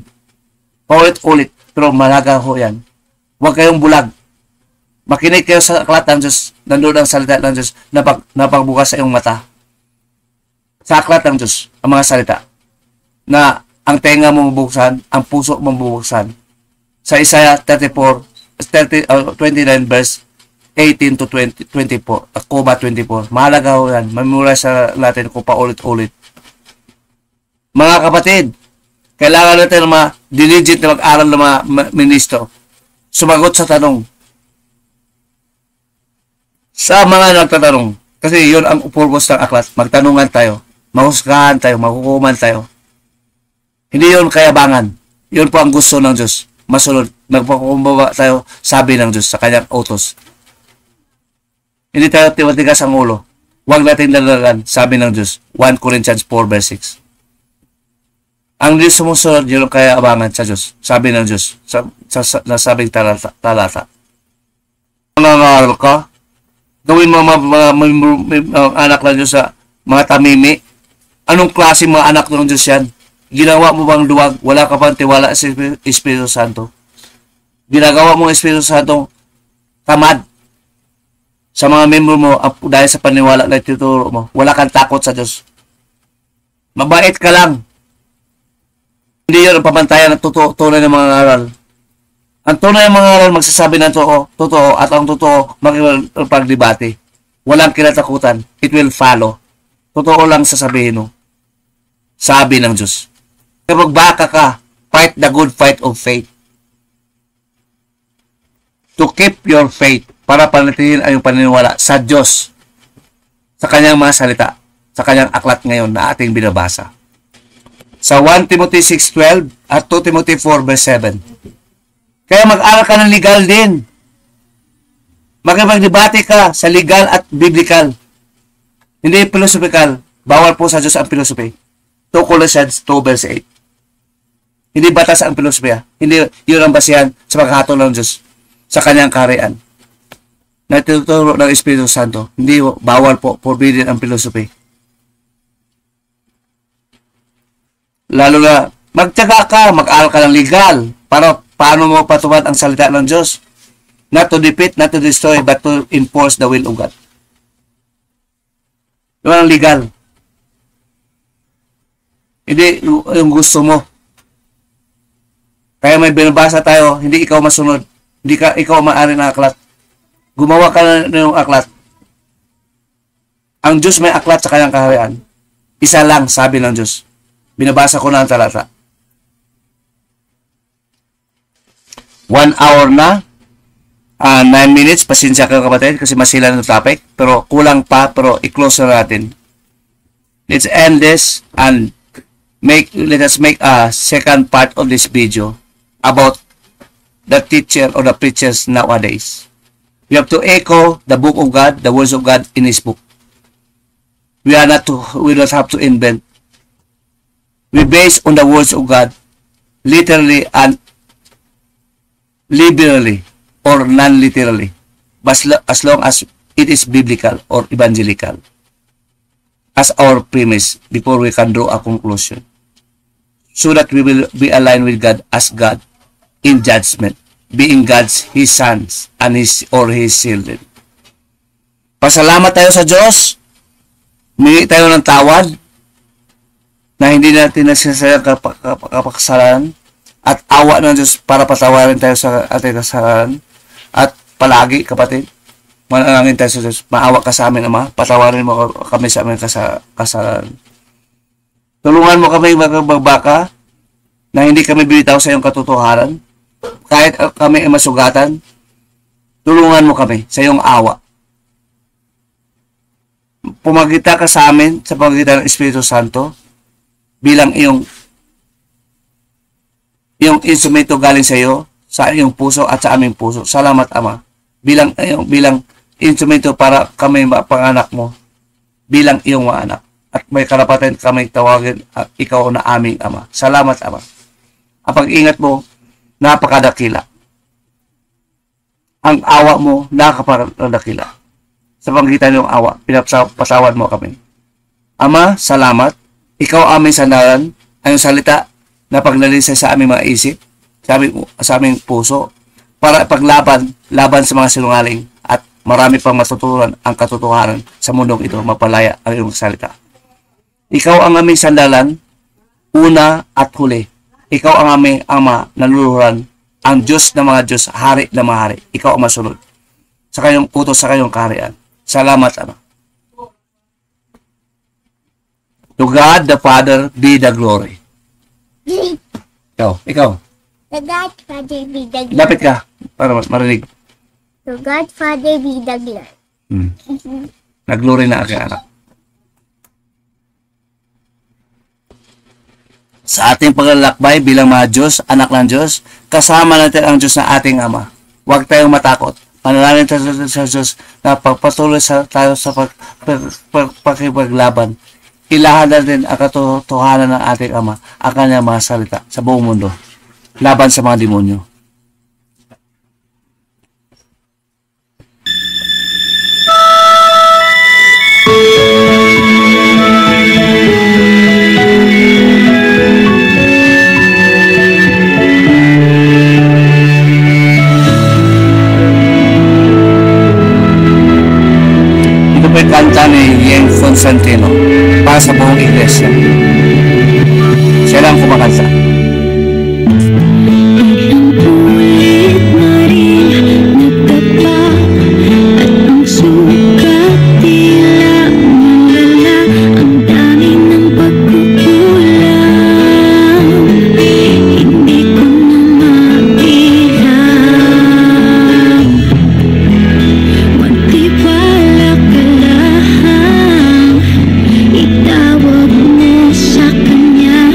Paulit-ulit, pero malaga ho yan. Huwag kayong bulag. Makinig kayo sa aklat ng Diyos. Nandun ang salita ng Diyos na pagbukas sa iyong mata. Sa aklat ng Diyos, ang mga salita. Na ang tenga mo mabuksan, ang puso mo mabuksan. Sa Isaiah 29 verse 18 to 24. Akuba 24. Mahalaga ho yan. Memorize sa natin kung paulit-ulit. Mga kapatid, kailangan natin ng mga diligent na mag-aral ng mga ministro. Sumagot sa tanong. Sa mga nagtatanong, kasi yun ang purpose ng aklat, magtanungan tayo, mahusgahan tayo, mahukuman tayo. Hindi yun kayabangan. Yun po ang gusto ng Diyos. Masunod, magpakumbaba tayo, sabi ng Diyos sa kanyang utos. Hindi tayo tiwatigas ang ulo. Huwag natin lalagan, sabi ng Diyos. 1 Corinthians 4 verse 6. Ang Diyos sumusunod, yun ang kayabangan sa Diyos. Sabi ng Diyos, nasabing talata. Nangangaral ka, gawin mo mga anak ng Diyos sa mga tamimi. Anong klase mga anak ng Diyos yan? Ginawa mo bang luwag? Wala ka bang tiwala sa Espiritu Santo? Ginagawa mo ang Espiritu Santo tamad sa mga membro mo dahil sa paniwala na ituturo mo. Wala kang takot sa Diyos. Mabait ka lang. Hindi yun ang pamantayan ng tunay ng mga aral. Ang tunay ng mga aral magsasabi ng totoo at ang totoo makipagdebate. Walang kinatakutan. It will follow. Totoo lang sasabihin mo. Sabi ng Diyos. Kapag baka ka, fight the good fight of faith. To keep your faith para panatilihin ang iyong paniniwala sa Diyos, sa kanyang mga salita, sa kanyang aklat ngayon na ating binabasa. Sa 1 Timothy 6:12 at 2 Timothy 4 verse 7. Kaya mag-aral ka ng legal din. Makipagdebate ka sa legal at biblical. Hindi philosophical. Bawal po sa Diyos ang philosophy. 2 Colossians 2 verse 8. Hindi batas ang philosophy. Hindi yun ang basihan sa paghatol ng Diyos sa kanyang kaharian. Na tinuturo ng Espiritu Santo. Hindi bawal po, forbidden ang philosophy. Lalo na, magtyaga ka, mag-aral ka ng legal para paano mo patupad ang salita ng Diyos. Not to defeat, not to destroy, but to enforce the will of God. Yun ang legal. Hindi yung gusto mo. Kaya may binabasa tayo, hindi ikaw masunod. Hindi ka ikaw maaari ng aklat. Gumawa ka na ng aklat. Ang Diyos may aklat sa kanyang kaharian. Isa lang, sabi ng Diyos. Binabasa ko na ang talata. 1 hour na. 9 minutes. Pasensya kayo kapatid kasi masila ng topic. Pero kulang pa. Pero i-close na natin. Let's end this and let us make a second part of this video about the teacher or the preachers nowadays. We have to echo the book of God, the words of God in His book. We don't have to invent. We base on the words of God, literally and liberally or non-literally, but as long as it is biblical or evangelical. as our premise before we can draw a conclusion, so that we will be aligned with God as God in judgment, being God's His sons and His children. Pasalamat tayo sa Diyos, humingi tayo ng tawad na hindi natin nasasayang kapakasalanan, at awa ng Diyos para patawarin tayo sa ating kasalanan. At palagi, kapatid, manalangin tayo sa Diyos, maawa ka sa amin, Ama, patawarin mo kami sa aming kasalanan. Tulungan mo kami magbaka na hindi kami bitaw sa iyong katotohanan. Kahit kami ay masugatan, tulungan mo kami sa iyong awa. Pumagita ka sa amin sa pamagitan ng Espiritu Santo bilang iyong instrumento galing sa iyo, sa iyong puso at sa aming puso. Salamat, Ama. Bilang instrumento para kami mapanganak mo, bilang iyong mga anak. At may karapatan kami tawagin at ikaw na aming Ama. Salamat, Ama. Ang pag-ingat mo, napakadakila. Ang awa mo, napakadakila. Sa panggitan ng awa, pinapasawad mo kami. Ama, salamat. Ikaw aming sandalan, ang salita na pagnalisay sa aming mga isip, sa aming puso, para paglaban sa mga sinungaling, at marami pang matutunan ang katotohanan sa mundong ito, mapalaya ang iyong salita. Ikaw ang aming sandalan, una at huli. Ikaw ang aming Ama, nanluluhuran, ang Diyos ng mga Diyos, Hari ng mga hari. Ikaw ang masunod sa kayong utos, sa kayong kaharian. Salamat, Ama. To God the Father be the glory. Ikaw. To God Father be the glory. Lapit ka para marinig. To God Father be the glory. Nag-glory na aking anak. Sa ating paglalakbay bilang mga Diyos, anak ng Diyos, kasama natin ang Diyos na ating Ama. Huwag tayong matakot. Panalangin tayo sa Diyos na pagpatuloy tayo sa pakipaglaban. Ilahan natin ang katotohanan ng ating Ama, ang kanyang mga salita sa buong mundo, laban sa mga demonyo. Ito po'y kanta ni Yen Constantino para sa buong iglesia. Siya lang kumakanta. Itawag mo sa kanya.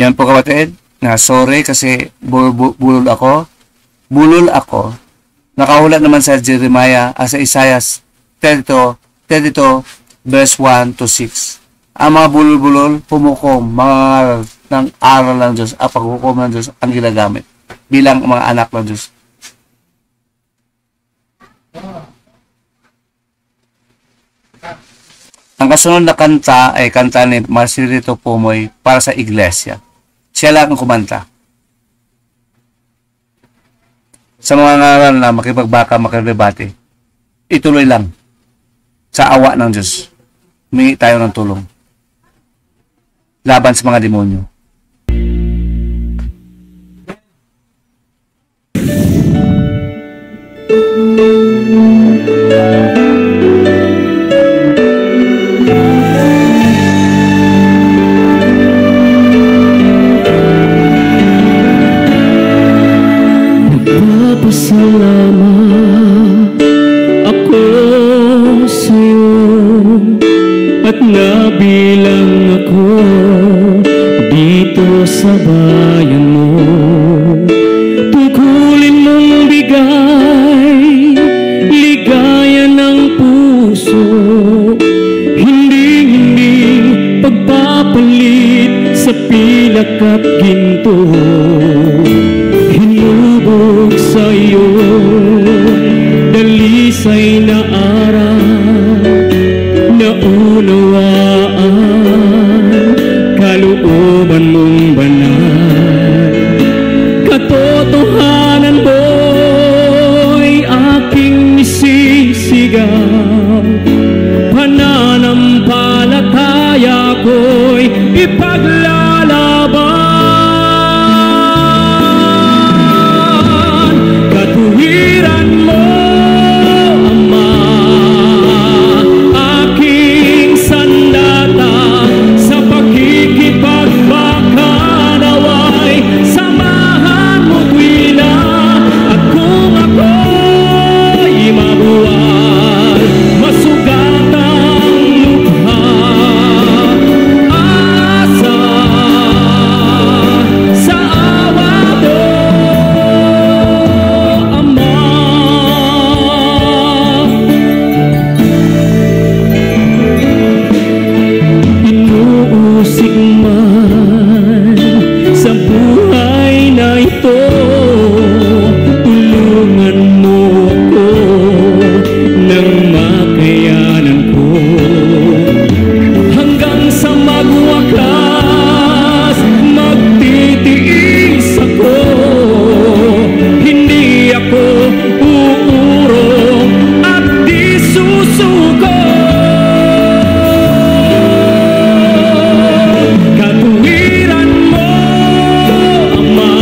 Yan po kapatid, na sorry kasi bulol ako. Bulol ako. Nakahula naman sa Jeremiah, sa Isaiah 32 verse 1 to 6. Ang mga bulol-bulol, pumukom, mga ng aral ng Diyos, paghukom ng Diyos ang ginagamit bilang mga anak ng Diyos. Ang kasunod na kanta ay kanta ni Marcelito Pumoy para sa iglesia. Siya lang ang kumanta. Sa mga ngaral na makipagbaka, makidebate, ituloy lang. Sa awa ng Diyos, humingi tayo ng tulong. Laban sa mga demonyo. Nagpapasalamat ako sa'yo at nabilang ako dito sa bayan mo. Tungkulin mong bigay ligaya ng puso, hindi pagpapalit sa pilak at ginto. Hinubog sa iyo dalisay na aral, naunawaan kalooban mong banal. Katotohanan mo'y aking nisisigaw, pananampalataya ko'y ipaglalaban. Katuwiran mo, Ama, aking sandata sa pagkikipagbaka, naway samahan mo tuwila. At kung ako'y mabuwal, masugatang lukha, asa sa awa mo, Ama. Inuusig man sa buhay na ito, tulungan mo ako ng makayanan ko, hanggang sa magwakas magtitiis ako. Hindi ako uurong at di susuko. Katuwiran mo, Ama,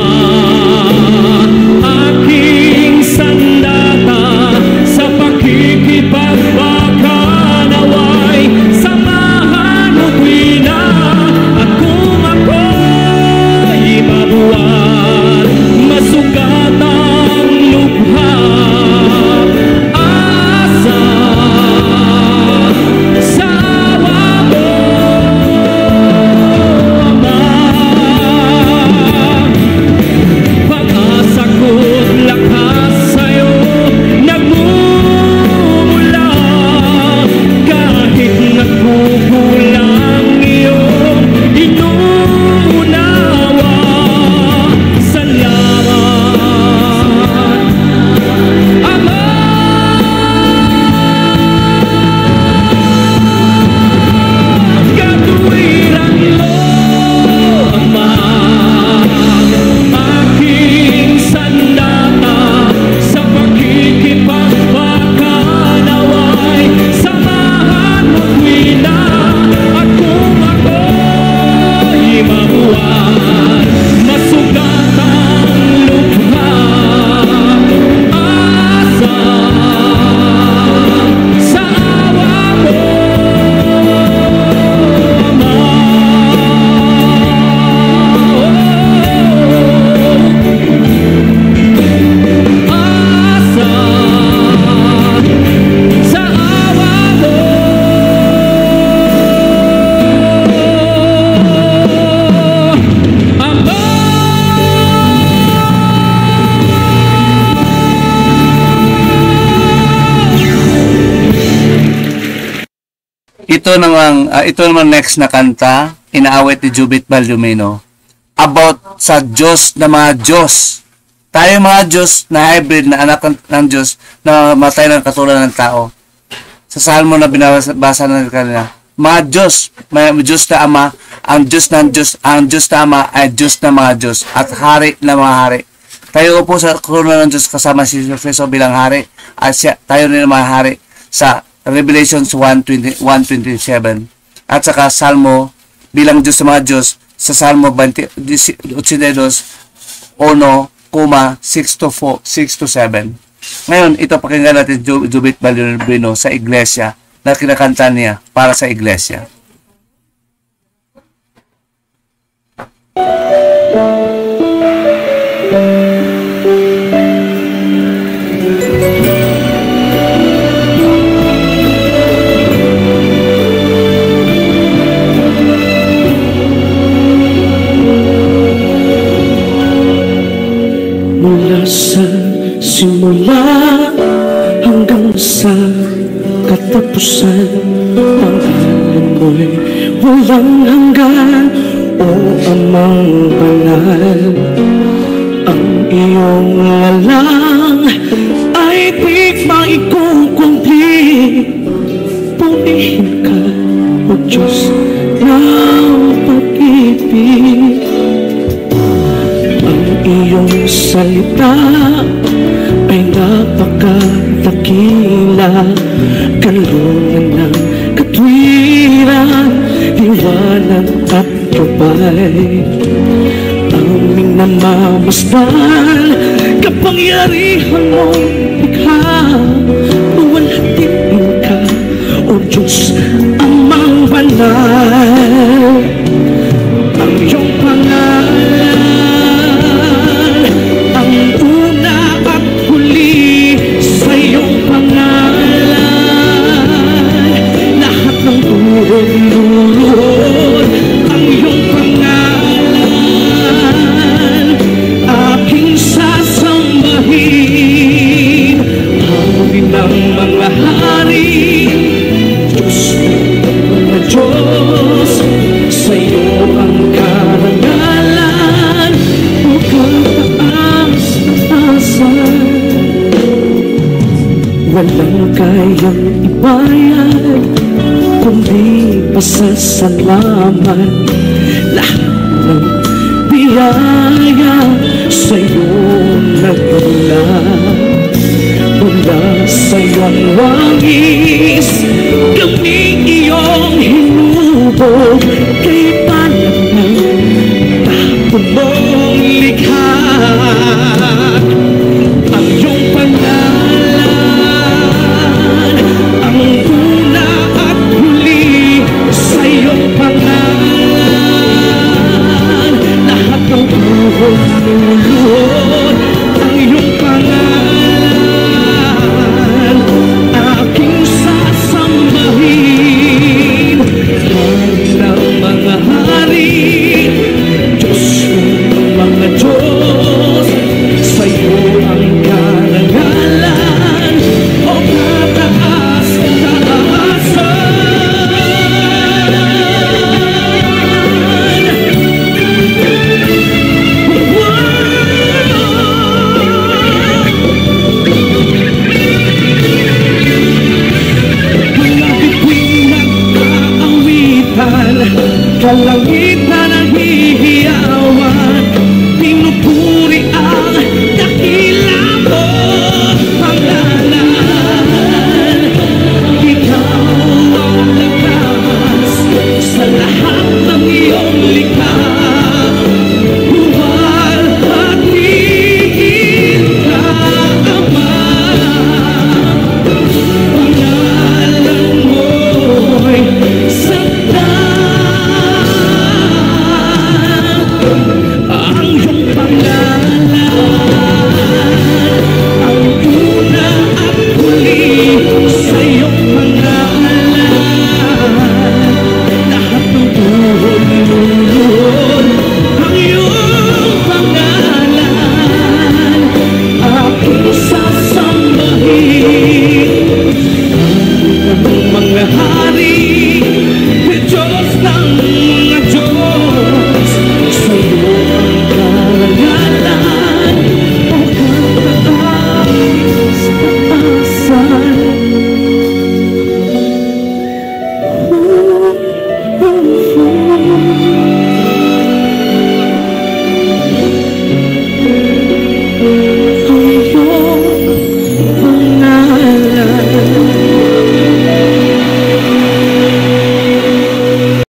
ito naman next na kanta, inaawit ni Jubit Baldumino, about sa Diyos na mga Diyos. Tayo mga Diyos na hybrid na anak ng Diyos na matay ng katulad ng tao. Sa Salmo na binabasa na kanina, mga Diyos, may Diyos na Ama, ang Diyos ng Diyos, ang Diyos na Ama ay Diyos na mga Diyos at Hari na mga Hari. Tayo po sa korona ng Diyos kasama si Jesucristo bilang Hari at tayo rin ang mga Hari sa Revelations 1:27 at saka Salmo bilang Diyos sa mga Diyos sa Salmo 1:6-7. Ngayon, ito pakinggan natin Jubit Baldumino sa iglesia na kinakanta niya para sa iglesia. Mula sa simula hanggang sa katapusan, pangalan mo'y walang hanggan, o Amang banal. Ang iyong lalang ay di maikukumpli. Purihin ka, O Diyos ng pag-ibig. Iyong salita ay napakadakila, kalungan ng katwiran, liwanag at gabay. Aming namamasdan, kapangyarihan mong likha, luwalhatiin ka, O Diyos Amang banal. Ang iyong pangalan lulod, ang iyong pangalan aking sasambahin. Hari ng mga hari, Diyos na Diyos, sa iyo ang karangalan, o kataas-taasan. Walang kayang ibayad kundi pasasalamat. Lahat ng biyaya sa'yo nagmula, mula sa iyong wangis kami iyong hinubog, kay palang ng tapon mong likha. Ang iyong pangalan ang una at huli, sa iyong pangalan lahat ng buhok lulod.